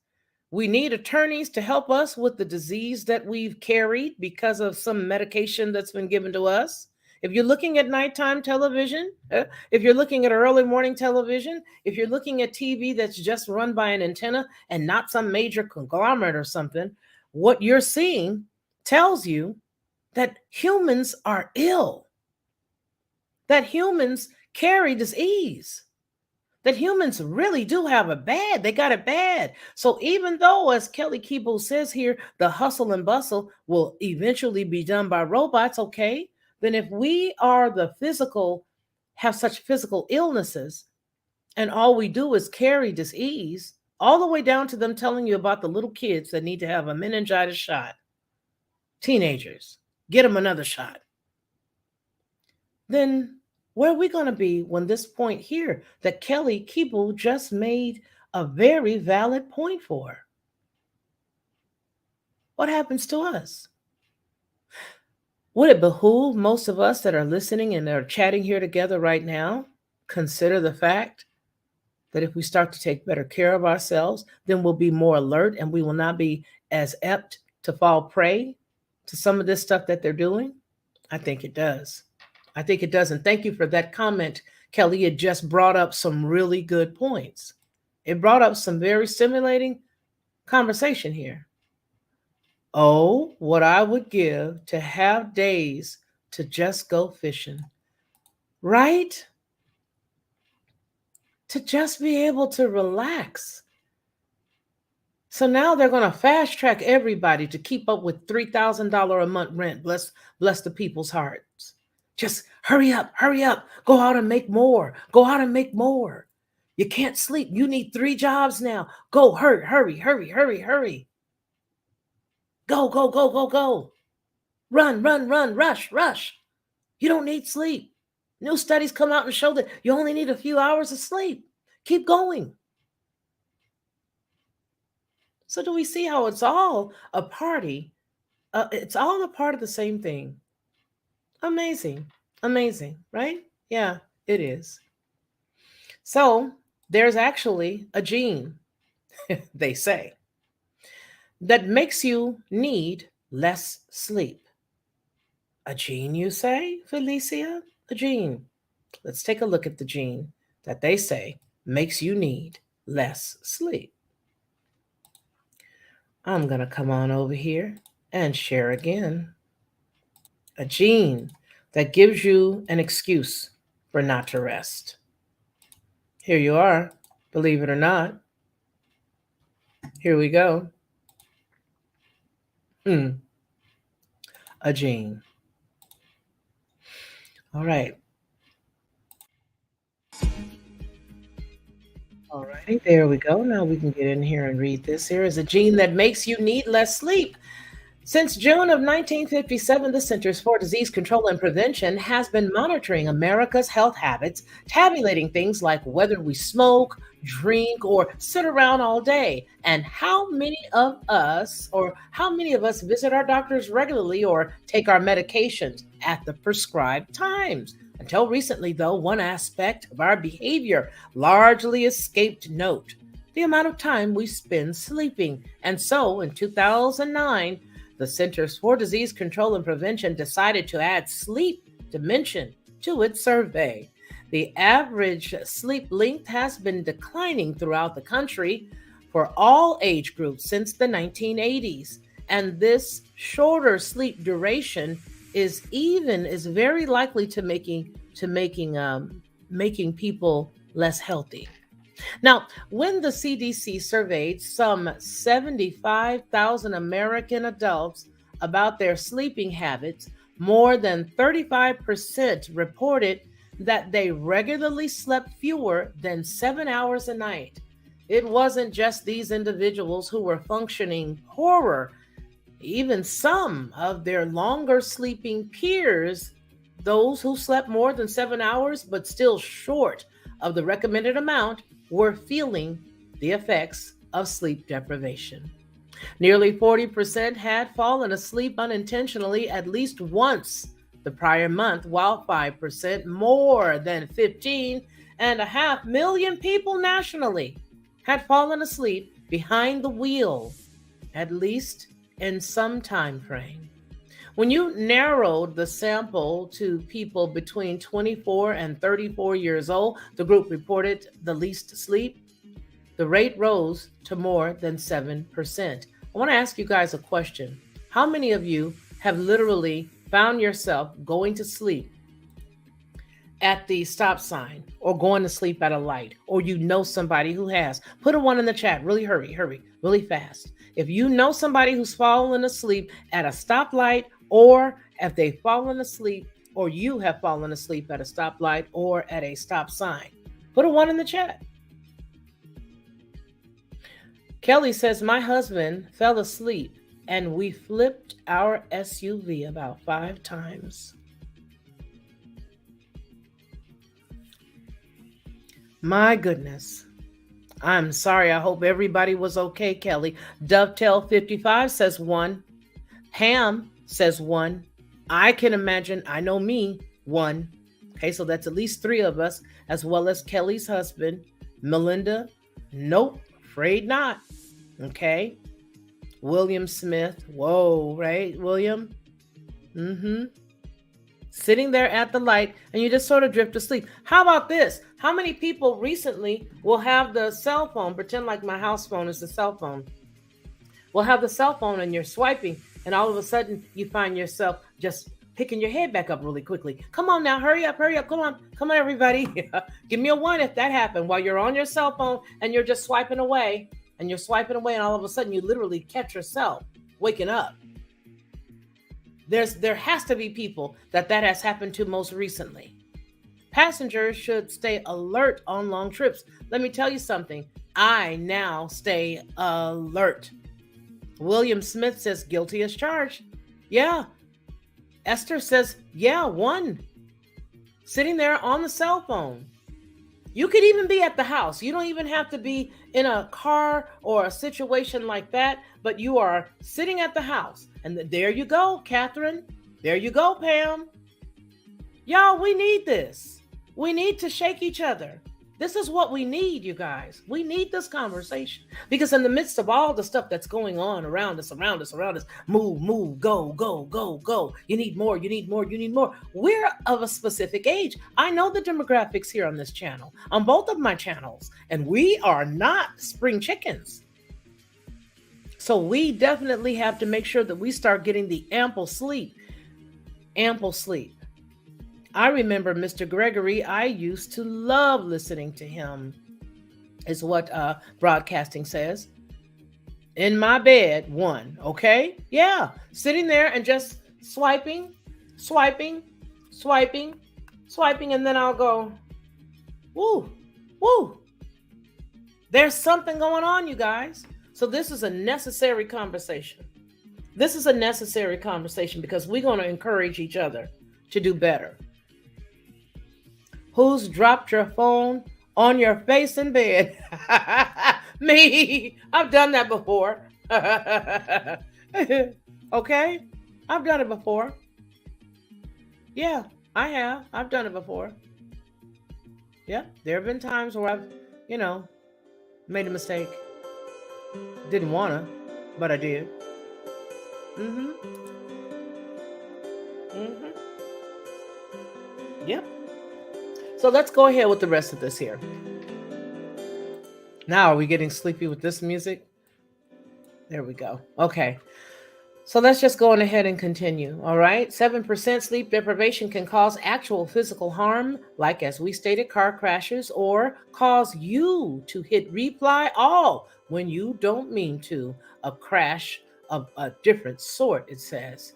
We need attorneys to help us with the disease that we've carried because of some medication that's been given to us. If you're looking at nighttime television, if you're looking at early morning television, if you're looking at TV that's just run by an antenna and not some major conglomerate or something, what you're seeing tells you that humans are ill, that humans carry disease, that humans really do have it bad. They got it bad. So even though, as Kelly Keeble says here, the hustle and bustle will eventually be done by robots, okay, then if we are have such physical illnesses, and all we do is carry disease, all the way down to them telling you about the little kids that need to have a meningitis shot, teenagers, get them another shot, then where are we going to be when this point here that Kelly Keeble just made a very valid point for. What happens to us? Would it behoove most of us that are listening and are chatting here together right now consider the fact that if we start to take better care of ourselves, then we'll be more alert and we will not be as apt to fall prey to some of this stuff that they're doing? I think it does. I think it does. And thank you for that comment, Kelly. It just brought up some really good points. It brought up some very stimulating conversation here. Oh, what I would give to have days to just go fishing, right? To just be able to relax. So now they're going to fast track everybody to keep up with $3,000 a month rent. Bless the people's hearts. Just hurry up, go out and make more, go out and make more. You can't sleep. You need 3 jobs now. Go, hurry. Go. Run, rush. You don't need sleep. New studies come out and show that you only need a few hours of sleep. Keep going. So do we see how it's all a party? It's all a part of the same thing. Amazing, right? Yeah, it is. So there's actually a gene, they say, that makes you need less sleep. A gene, you say, Felicia? A gene. Let's take a look at the gene that they say makes you need less sleep. I'm going to come on over here and share again. A gene that gives you an excuse for not to rest. Here you are, believe it or not. Here we go. A gene. All right. All righty, there we go. Now we can get in here and read this. Here is a gene that makes you need less sleep. Since June of 1957, the Centers for Disease Control and Prevention has been monitoring America's health habits, tabulating things like whether we smoke, drink, or sit around all day, and how many of us visit our doctors regularly or take our medications at the prescribed times. Until recently, though, one aspect of our behavior largely escaped note: the amount of time we spend sleeping. And so in 2009, the Centers for Disease Control and Prevention decided to add sleep dimension to its survey. The average sleep length has been declining throughout the country for all age groups since the 1980s. And this shorter sleep duration is very likely to making people less healthy. Now, when the CDC surveyed some 75,000 American adults about their sleeping habits, more than 35% reported that they regularly slept fewer than 7 hours a night. It wasn't just these individuals who were functioning poorer. Even some of their longer sleeping peers, those who slept more than 7 hours but still short of the recommended amount, were feeling the effects of sleep deprivation. Nearly 40% had fallen asleep unintentionally at least once the prior month, while 5%, more than 15.5 million people nationally, had fallen asleep behind the wheel at least in some time frame. When you narrowed the sample to people between 24 and 34 years old, the group reported the least sleep. The rate rose to more than 7%. I want to ask you guys a question. How many of you have literally found yourself going to sleep at the stop sign or going to sleep at a light, or you know somebody who has? Put a 1 in the chat. Really hurry, really fast. If you know somebody who's fallen asleep at a stoplight, or if they've fallen asleep, or you have fallen asleep at a stoplight or at a stop sign, put a 1 in the chat. Kelly says, my husband fell asleep and we flipped our SUV about 5 times. My goodness. I'm sorry. I hope everybody was okay, Kelly. Dovetail 55 says 1. Pam says 1. I can imagine, I know me, 1. Okay, so that's at least 3 of us, as well as Kelly's husband. Melinda, nope, afraid not. Okay. William Smith, whoa, right, William? Mm-hmm. Sitting there at the light and you just sort of drift asleep. How about this? How many people recently will have the cell phone, pretend like my house phone is the cell phone. We'll have the cell phone and you're swiping and all of a sudden you find yourself just picking your head back up really quickly. Come on now, hurry up, come on everybody. Give me a 1 if that happened while you're on your cell phone and you're just swiping away and all of a sudden you literally catch yourself waking up. There has to be people that has happened to most recently. Passengers should stay alert on long trips. Let me tell you something. I now stay alert. William Smith says guilty as charged. Yeah. Esther says, yeah, 1. Sitting there on the cell phone. You could even be at the house. You don't even have to be in a car or a situation like that, but you are sitting at the house. And there you go, Catherine. There you go, Pam. Y'all, we need this. We need to shake each other. This is what we need, you guys. We need this conversation because in the midst of all the stuff that's going on around us, move, go. You need more. We're of a specific age. I know the demographics here on this channel, on both of my channels, and we are not spring chickens. So we definitely have to make sure that we start getting the ample sleep. I remember Mr. Gregory. I used to love listening to him, is what broadcasting says. In my bed, 1. Okay? Yeah. Sitting there and just swiping. And then I'll go, woo. There's something going on, you guys. So this is a necessary conversation. Because we're going to encourage each other to do better. Who's dropped your phone on your face in bed? Me. I've done that before. Okay? I've done it before. Yeah, I have. I've done it before. Yeah, there have been times where I've, made a mistake. Didn't want to, but I did. Yep. So let's go ahead with the rest of this here. Now, are we getting sleepy with this music? There we go. Okay. So let's just go on ahead and continue. All right. 7% sleep deprivation can cause actual physical harm, like as we stated, car crashes, or cause you to hit reply all when you don't mean to. A crash of a different sort, it says.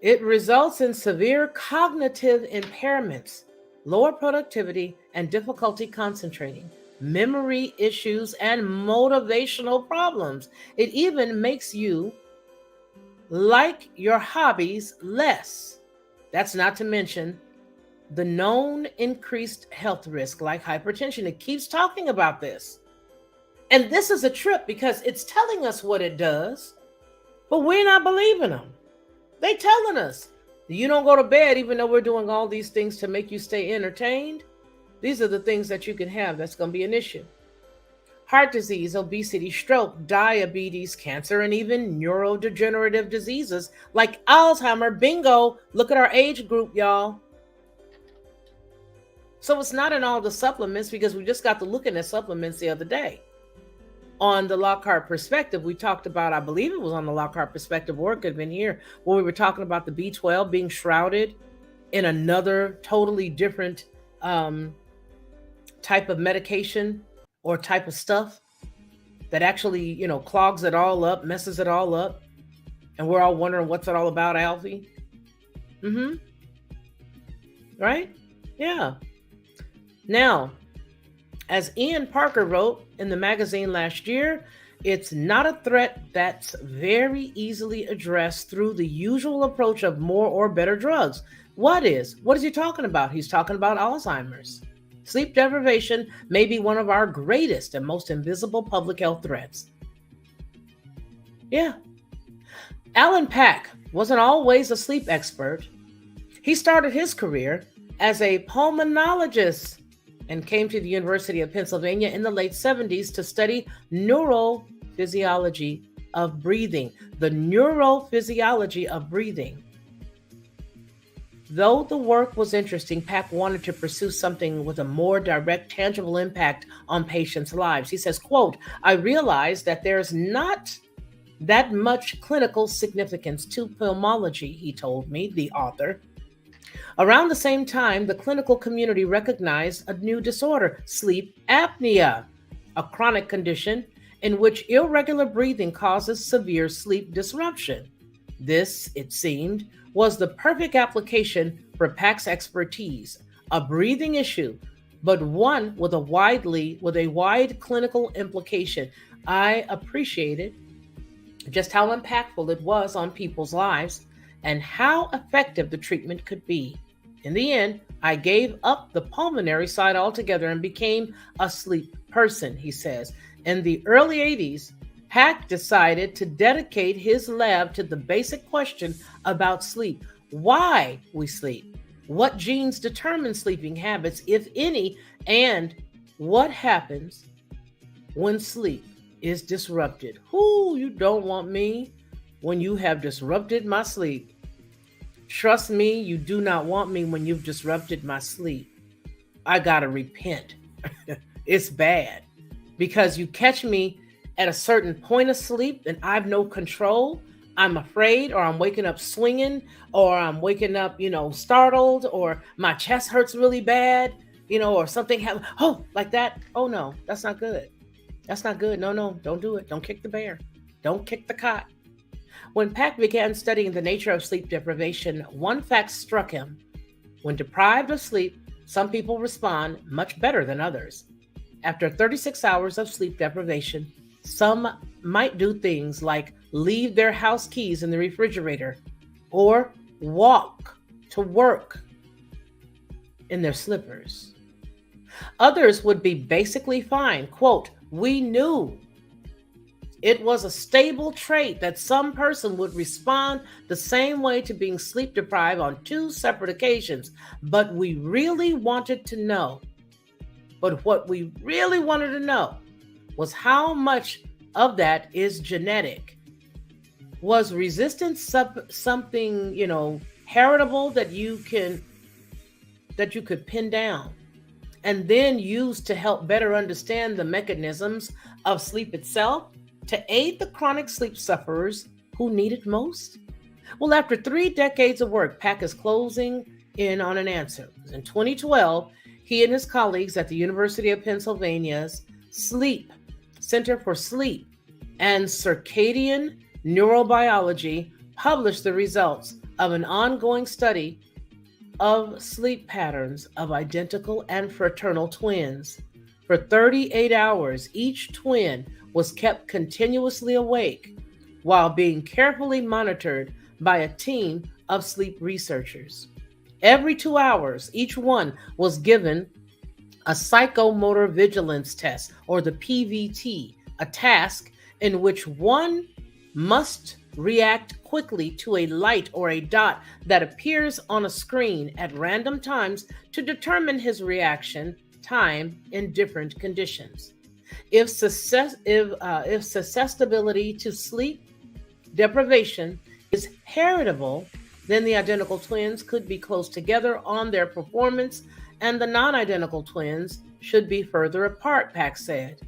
It results in severe cognitive impairments, lower productivity, and difficulty concentrating, memory issues, and motivational problems. It even makes you like your hobbies less. That's not to mention the known increased health risk like hypertension. It keeps talking about this. And this is a trip because it's telling us what it does, but we're not believing them. They telling us you don't go to bed even though we're doing all these things to make you stay entertained. These are the things that you can have that's going to be an issue. Heart disease, obesity, stroke, diabetes, cancer, and even neurodegenerative diseases like Alzheimer. Bingo. Look at our age group, y'all. So it's not in all the supplements because we just got to looking at supplements the other day. On the Lockhart Perspective, we talked about, I believe it was on the Lockhart Perspective, or it could have been here, where we were talking about the B12 being shrouded in another totally different type of medication or type of stuff that actually, clogs it all up, messes it all up. And we're all wondering what's it all about, Alfie? Right? Yeah. Now, as Ian Parker wrote in the magazine last year, it's not a threat that's very easily addressed through the usual approach of more or better drugs. What is he talking about? He's talking about Alzheimer's. Sleep deprivation may be one of our greatest and most invisible public health threats. Yeah. Alan Pack wasn't always a sleep expert. He started his career as a pulmonologist and came to the University of Pennsylvania in the late 70s to study neurophysiology of breathing. The neurophysiology of breathing. Though the work was interesting, Pack wanted to pursue something with a more direct, tangible impact on patients' lives. He says, quote, I realized that there's not that much clinical significance to pulmonology, he told me, the author. Around the same time, the clinical community recognized a new disorder, sleep apnea, a chronic condition in which irregular breathing causes severe sleep disruption. This, it seemed, was the perfect application for Pack's expertise, a breathing issue, but one with a wide clinical implication. I appreciated just how impactful it was on people's lives and how effective the treatment could be. In the end, I gave up the pulmonary side altogether and became a sleep person, he says. In the early 80s, Pack decided to dedicate his lab to the basic question about sleep: why we sleep, what genes determine sleeping habits, if any, and what happens when sleep is disrupted. You don't want me when you have disrupted my sleep. Trust me, you do not want me when you've disrupted my sleep. I gotta repent. It's bad because you catch me at a certain point of sleep and I've no control. I'm afraid, or I'm waking up swinging, or I'm waking up, startled, or my chest hurts really bad, or something happens. Oh, like that. Oh no, that's not good. That's not good. No, don't do it. Don't kick the bear. Don't kick the cot. When Pack began studying the nature of sleep deprivation, one fact struck him. When deprived of sleep, some people respond much better than others. After 36 hours of sleep deprivation, some might do things like leave their house keys in the refrigerator or walk to work in their slippers. Others would be basically fine. Quote, we knew it was a stable trait that some person would respond the same way to being sleep deprived on two separate occasions, but we really wanted to know. But what we really wanted to know was how much of that is genetic. Was resistance something, heritable that you could pin down and then use to help better understand the mechanisms of sleep itself to aid the chronic sleep sufferers who need it most? Well, after 3 decades of work, Pack is closing in on an answer. In 2012, he and his colleagues at the University of Pennsylvania's Center for Sleep and Circadian Neurobiology published the results of an ongoing study of sleep patterns of identical and fraternal twins. For 38 hours, each twin was kept continuously awake while being carefully monitored by a team of sleep researchers. Every 2 hours, each one was given a psychomotor vigilance test, or the PVT, a task in which one must react quickly to a light or a dot that appears on a screen at random times to determine his reaction time in different conditions. If susceptibility to sleep deprivation is heritable, then the identical twins could be close together on their performance, and the non-identical twins should be further apart, Pack said.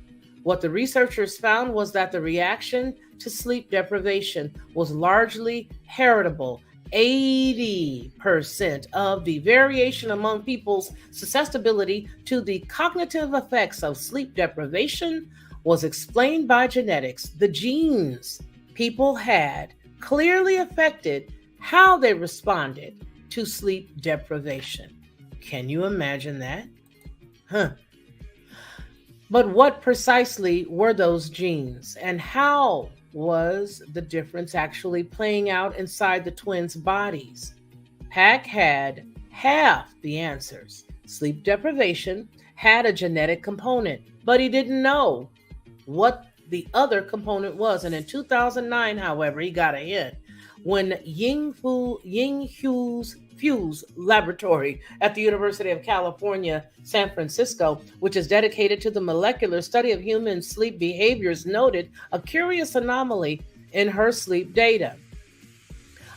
What the researchers found was that the reaction to sleep deprivation was largely heritable. 80% of the variation among people's susceptibility to the cognitive effects of sleep deprivation was explained by genetics. The genes people had clearly affected how they responded to sleep deprivation. Can you imagine that? But what precisely were those genes, and how was the difference actually playing out inside the twins' bodies? Pack had half the answers. Sleep deprivation had a genetic component, but he didn't know what the other component was. And in 2009, however, he got a hint when Fuse Laboratory at the University of California, San Francisco, which is dedicated to the molecular study of human sleep behaviors, noted a curious anomaly in her sleep data.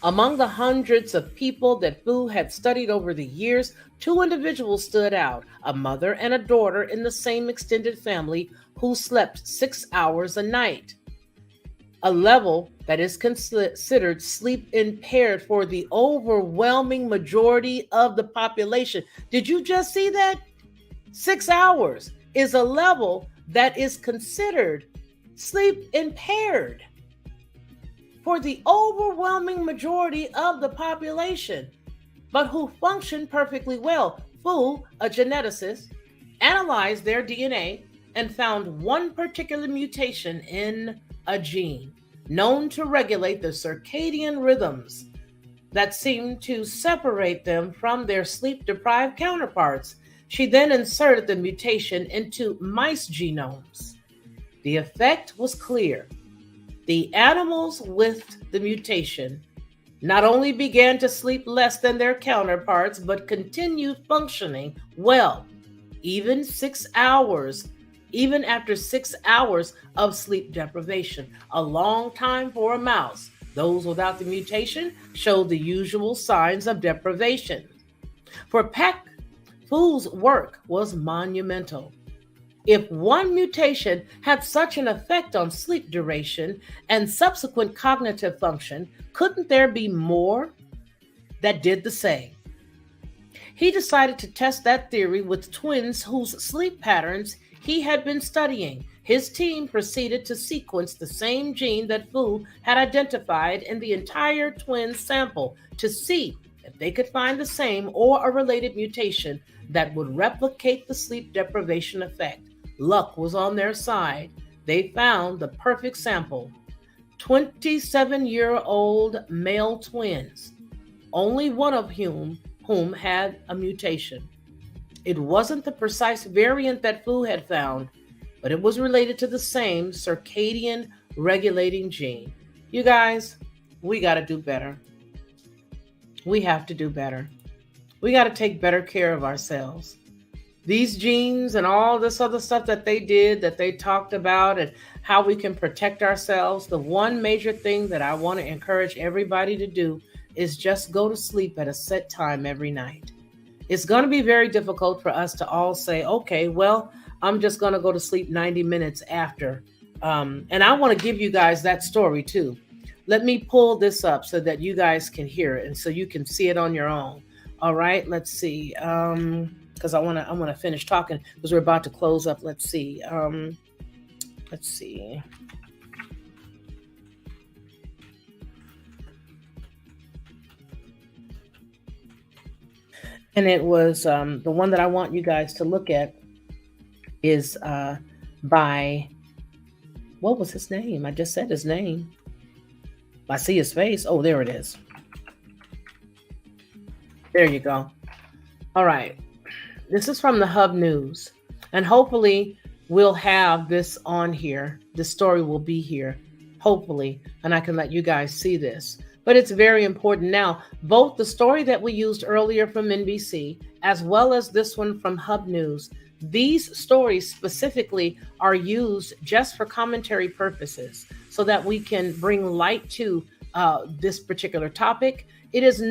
Among the hundreds of people that Fu had studied over the years, two individuals stood out, a mother and a daughter in the same extended family who slept 6 hours a night, a level that is considered sleep impaired for the overwhelming majority of the population. Did you just see that? 6 hours is a level that is considered sleep impaired for the overwhelming majority of the population, but who function perfectly well. Fu, a geneticist, analyzed their DNA and found one particular mutation in a gene known to regulate the circadian rhythms that seemed to separate them from their sleep-deprived counterparts. She then inserted the mutation into mice genomes. The effect was clear. The animals with the mutation not only began to sleep less than their counterparts, but continued functioning well, even after 6 hours of sleep deprivation, a long time for a mouse. Those without the mutation showed the usual signs of deprivation. For Peck, Fu's work was monumental. If one mutation had such an effect on sleep duration and subsequent cognitive function, couldn't there be more that did the same? He decided to test that theory with twins whose sleep patterns he had been studying. His team proceeded to sequence the same gene that Fu had identified in the entire twin sample to see if they could find the same or a related mutation that would replicate the sleep deprivation effect. Luck was on their side. They found the perfect sample. 27-year-old male twins, only one of whom had a mutation. It wasn't the precise variant that Fu had found, but it was related to the same circadian regulating gene. You guys, we got to do better. We have to do better. We got to take better care of ourselves. These genes and all this other stuff that they did, that they talked about, and how we can protect ourselves. The one major thing that I want to encourage everybody to do is just go to sleep at a set time every night. It's going to be very difficult for us to all say, okay, well, I'm just going to go to sleep 90 minutes after. And I want to give you guys that story too. Let me pull this up so that you guys can hear it and so you can see it on your own. All right, let's see. Because I want to finish talking because we're about to close up. Let's see. And it was the one that I want you guys to look at is by, what was his name? I just said his name. I see his face. Oh, there it is. There you go. All right. This is from the Hub News. And hopefully we'll have this on here. This story will be here, hopefully. And I can let you guys see this. But it's very important now. Both the story that we used earlier from NBC, as well as this one from Hub News, these stories specifically are used just for commentary purposes so that we can bring light to this particular topic. It is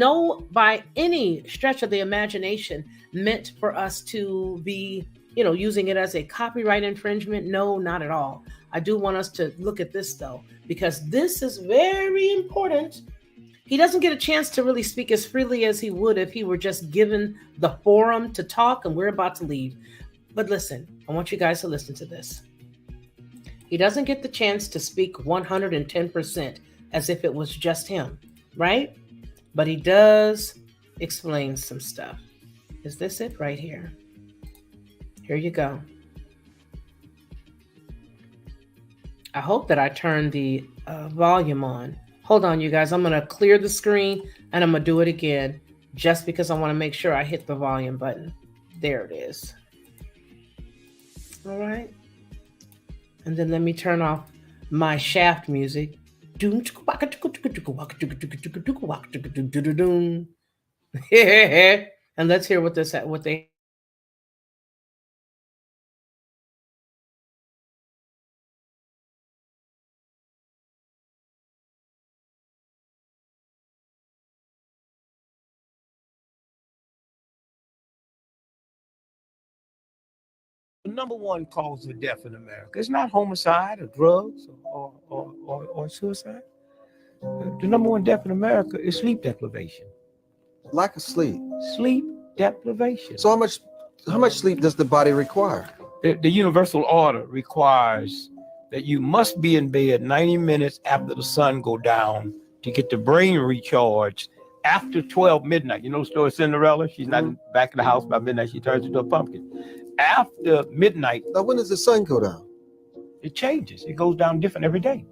by any stretch of the imagination meant for us to be, using it as a copyright infringement. No, not at all. I do want us to look at this though, because this is very important. He doesn't get a chance to really speak as freely as he would if he were just given the forum to talk, and we're about to leave. But listen, I want you guys to listen to this. He doesn't get the chance to speak 110% as if it was just him, right? But he does explain some stuff. Is this it right here? Here you go. I hope that I turned the volume on. Hold on, you guys. I'm going to clear the screen and I'm going to do it again just because I want to make sure I hit the volume button. There it is. All right. And then let me turn off my shaft music. And let's hear what they. The number one cause of death in America is not homicide or drugs or suicide. The number one death in America is sleep deprivation. Lack of sleep. Sleep deprivation. So how much sleep does the body require? The universal order requires that you must be in bed 90 minutes after the sun go down to get the brain recharged after 12 midnight. You know the story of Cinderella? She's not back in the house by midnight. She turns into a pumpkin. After midnight. Now, when does the sun go down? It changes. It goes down different every day.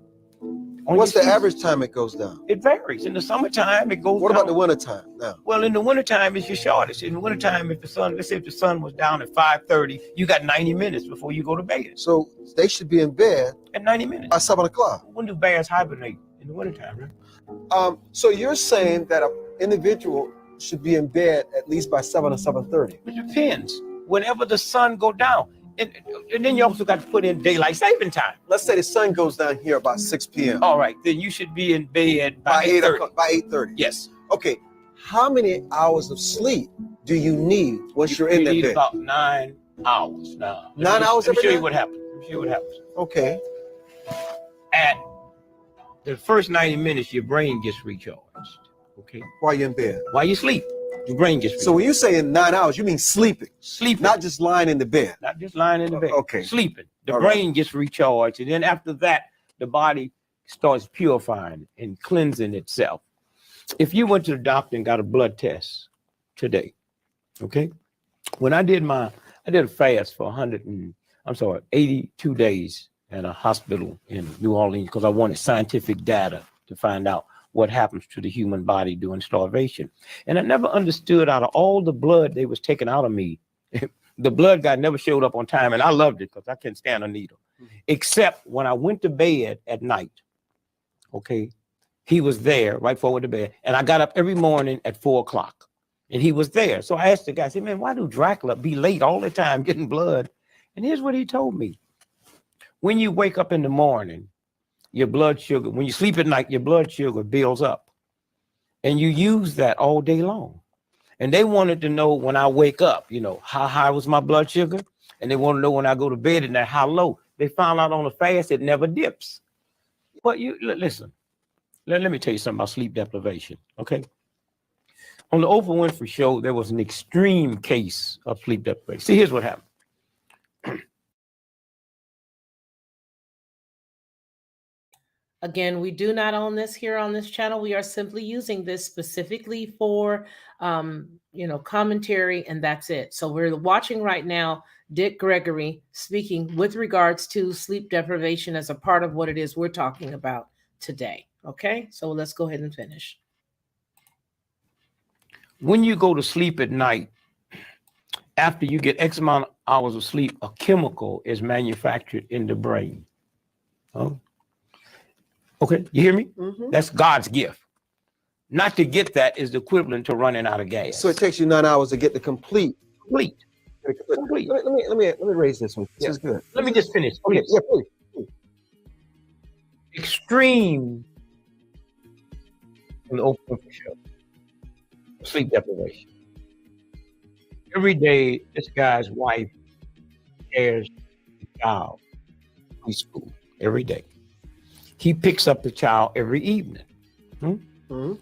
What's the average time it goes down? It varies. In the summertime, it goes down. What about the wintertime now? Well, in the wintertime, it's your shortest. In the wintertime, if the sun, let's say if the sun was down at 5:30, you got 90 minutes before you go to bed. So they should be in bed at 90 minutes. By 7 o'clock. When do bears hibernate? In the wintertime, right? So you're saying that an individual should be in bed at least by 7 or 7:30? It depends. Whenever the sun go down. And then you also got to put in daylight saving time. Let's say the sun goes down here about 6 p.m. All right, then you should be in bed by 8:30. By 8:30. Yes. Okay. How many hours of sleep do you need once you're in that need bed? About 9 hours now. 9 hours Let me every show day? you what happens. Let me show you what happens. Okay. At the first 90 minutes, your brain gets recharged. Okay. While you're in bed. While you sleep, your brain gets recharged. So when you say in 9 hours, you mean sleeping? Sleeping. Not just lying in the bed. Not just lying in the bed. Okay. Sleeping. The All brain gets recharged. And then after that, the body starts purifying and cleansing itself. If you went to the doctor and got a blood test today, okay? When I did a fast for 82 days in a hospital in New Orleans because I wanted scientific data to find out what happens to the human body during starvation. And I never understood out of all the blood they was taking out of me, the blood guy never showed up on time, and I loved it because I couldn't stand a needle. Except when I went to bed at night, okay, he was there right forward to bed, and I got up every morning at 4 o'clock, and he was there. So I asked the guy, I said, man, why do Dracula be late all the time getting blood? And here's what he told me. When you wake up in the morning, your blood sugar, when you sleep at night, your blood sugar builds up, and you use that all day long. And they wanted to know when I wake up, you know, how high was my blood sugar? And they want to know when I go to bed at night, how low. They found out on the fast, it never dips. But you listen, let me tell you something about sleep deprivation, okay? On the Oprah Winfrey Show, there was an extreme case of sleep deprivation. See, here's what happened. Again, we do not own this here on this channel. We are simply using this specifically for, commentary, and that's it. So we're watching right now Dick Gregory speaking with regards to sleep deprivation as a part of what it is we're talking about today. Okay, so let's go ahead and finish. When you go to sleep at night, after you get X amount of hours of sleep, a chemical is manufactured in the brain. Oh. Okay, you hear me? Mm-hmm. That's God's gift. Not to get that is the equivalent to running out of gas. So it takes you 9 hours to get the complete. Complete. Let me raise this one. This is good. Let me just finish. Okay, yeah, please. Extreme on the Oprah Winfrey Show. Sleep deprivation. Every day, this guy's wife carries the child to preschool every day. He picks up the child every evening.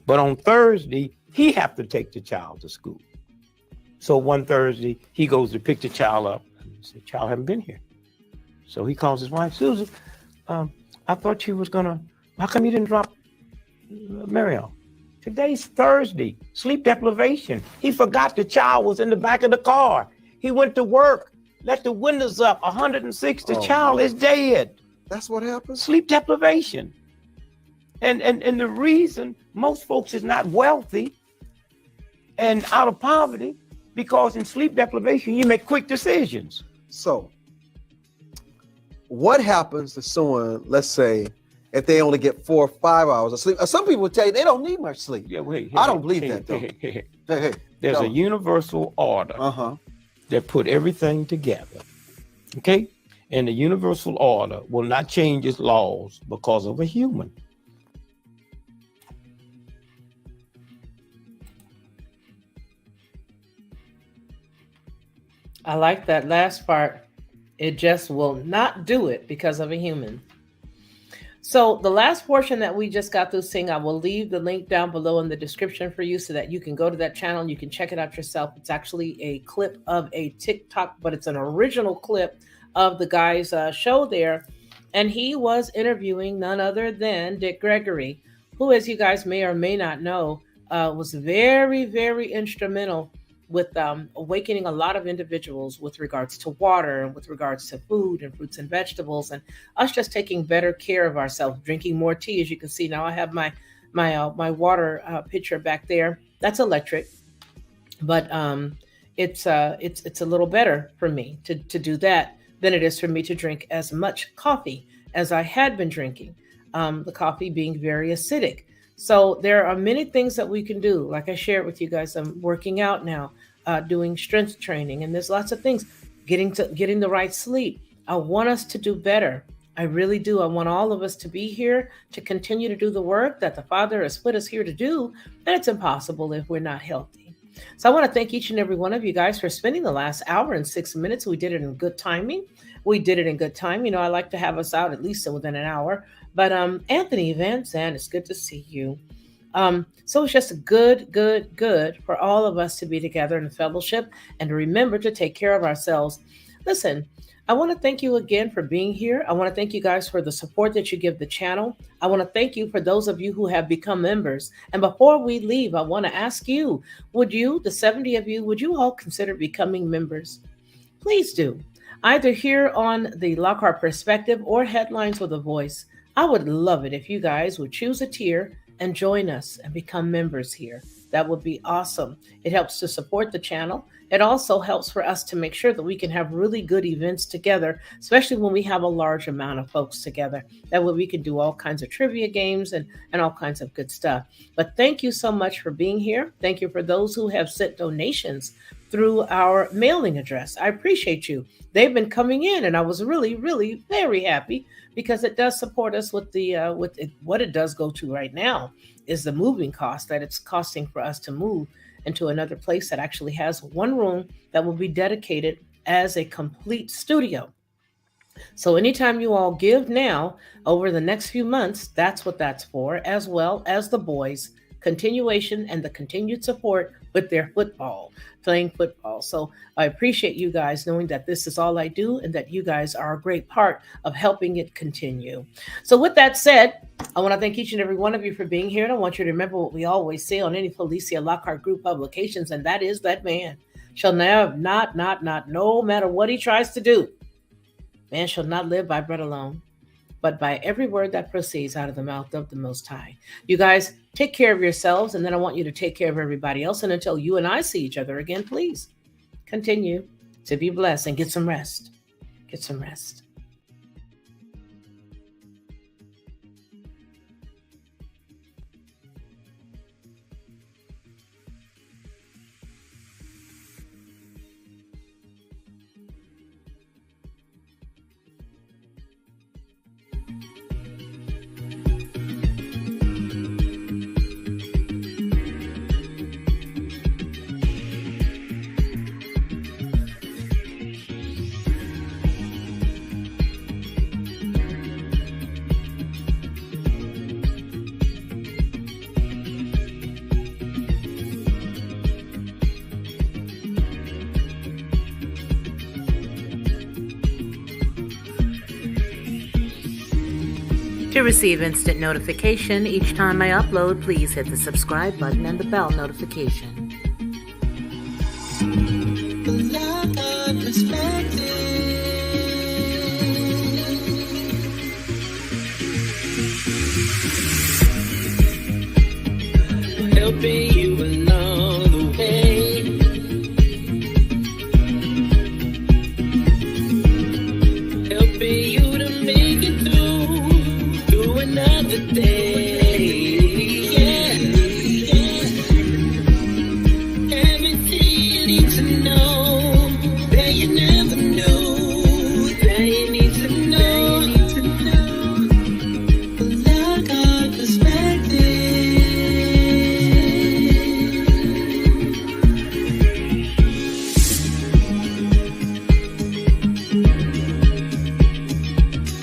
But on Thursday, he have to take the child to school. So one Thursday, he goes to pick the child up. And the child haven't been here. So he calls his wife, Susan, I thought you was gonna, how come you didn't drop Mariel? Today's Thursday, sleep deprivation. He forgot the child was in the back of the car. He went to work, let the windows up, 106, the child is dead. That's what happens? Sleep deprivation. And the reason most folks is not wealthy and out of poverty, because in sleep deprivation, you make quick decisions. So what happens to someone, let's say, if they only get 4 or 5 hours of sleep? Some people will tell you they don't need much sleep. Yeah, wait. I don't believe that, though. Hey, there's tell a them. universal order that put everything together. Okay? And the universal order will not change its laws because of a human. I like that last part. It just will not do it because of a human. So the last portion that we just got through seeing, I will leave the link down below in the description for you so that you can go to that channel and you can check it out yourself. It's actually a clip of a TikTok, but it's an original clip of the guy's show there. And he was interviewing none other than Dick Gregory, who, as you guys may or may not know, was very, very instrumental with awakening a lot of individuals with regards to water and with regards to food and fruits and vegetables, and us just taking better care of ourselves, drinking more tea. As you can see now, I have my water pitcher back there. That's electric, but it's a little better for me to do that than it is for me to drink as much coffee as I had been drinking. The coffee being very acidic. So there are many things that we can do. Like I shared with you guys, I'm working out now, doing strength training, and there's lots of things, getting the right sleep. I want us to do better. I really do. I want all of us to be here to continue to do the work that the Father has put us here to do. And it's impossible if we're not healthy. So I want to thank each and every one of you guys for spending the last hour and 6 minutes. We did it in good timing. We did it in good time. You know, I like to have us out at least within an hour. But Anthony Van Zandt, it's good to see you. So it's just good for all of us to be together in fellowship and to remember to take care of ourselves. Listen, I want to thank you again for being here. I want to thank you guys for the support that you give the channel. I want to thank you for those of you who have become members. And before we leave, I want to ask you, would you, the 70 of you, would you all consider becoming members? Please do. Either here on the Lockhart Perspective or Headlines with a Voice. I would love it if you guys would choose a tier and join us and become members here. That would be awesome. It helps to support the channel. It also helps for us to make sure that we can have really good events together, especially when we have a large amount of folks together. That way we can do all kinds of trivia games and all kinds of good stuff. But thank you so much for being here. Thank you for those who have sent donations through our mailing address. I appreciate you. They've been coming in, and I was really, really very happy because it does support us with the what it does go to right now is the moving cost that it's costing for us to move into another place that actually has one room that will be dedicated as a complete studio. So anytime you all give now over the next few months, that's what that's for, as well as the boys' continuation and the continued support with their playing football. So I appreciate you guys knowing that this is all I do and that you guys are a great part of helping it continue. So with that said, I want to thank each and every one of you for being here. And I want you to remember what we always say on any Felicia Lockhart Group publications, and that is that man shall never, no matter what he tries to do, man shall not live by bread alone, but by every word that proceeds out of the mouth of the Most High. You guys take care of yourselves, and then I want you to take care of everybody else. And until you and I see each other again, please continue to be blessed and get some rest. Get some rest. To receive instant notification each time I upload, please hit the subscribe button and the bell notification. Helping you along the way, helping you to another day.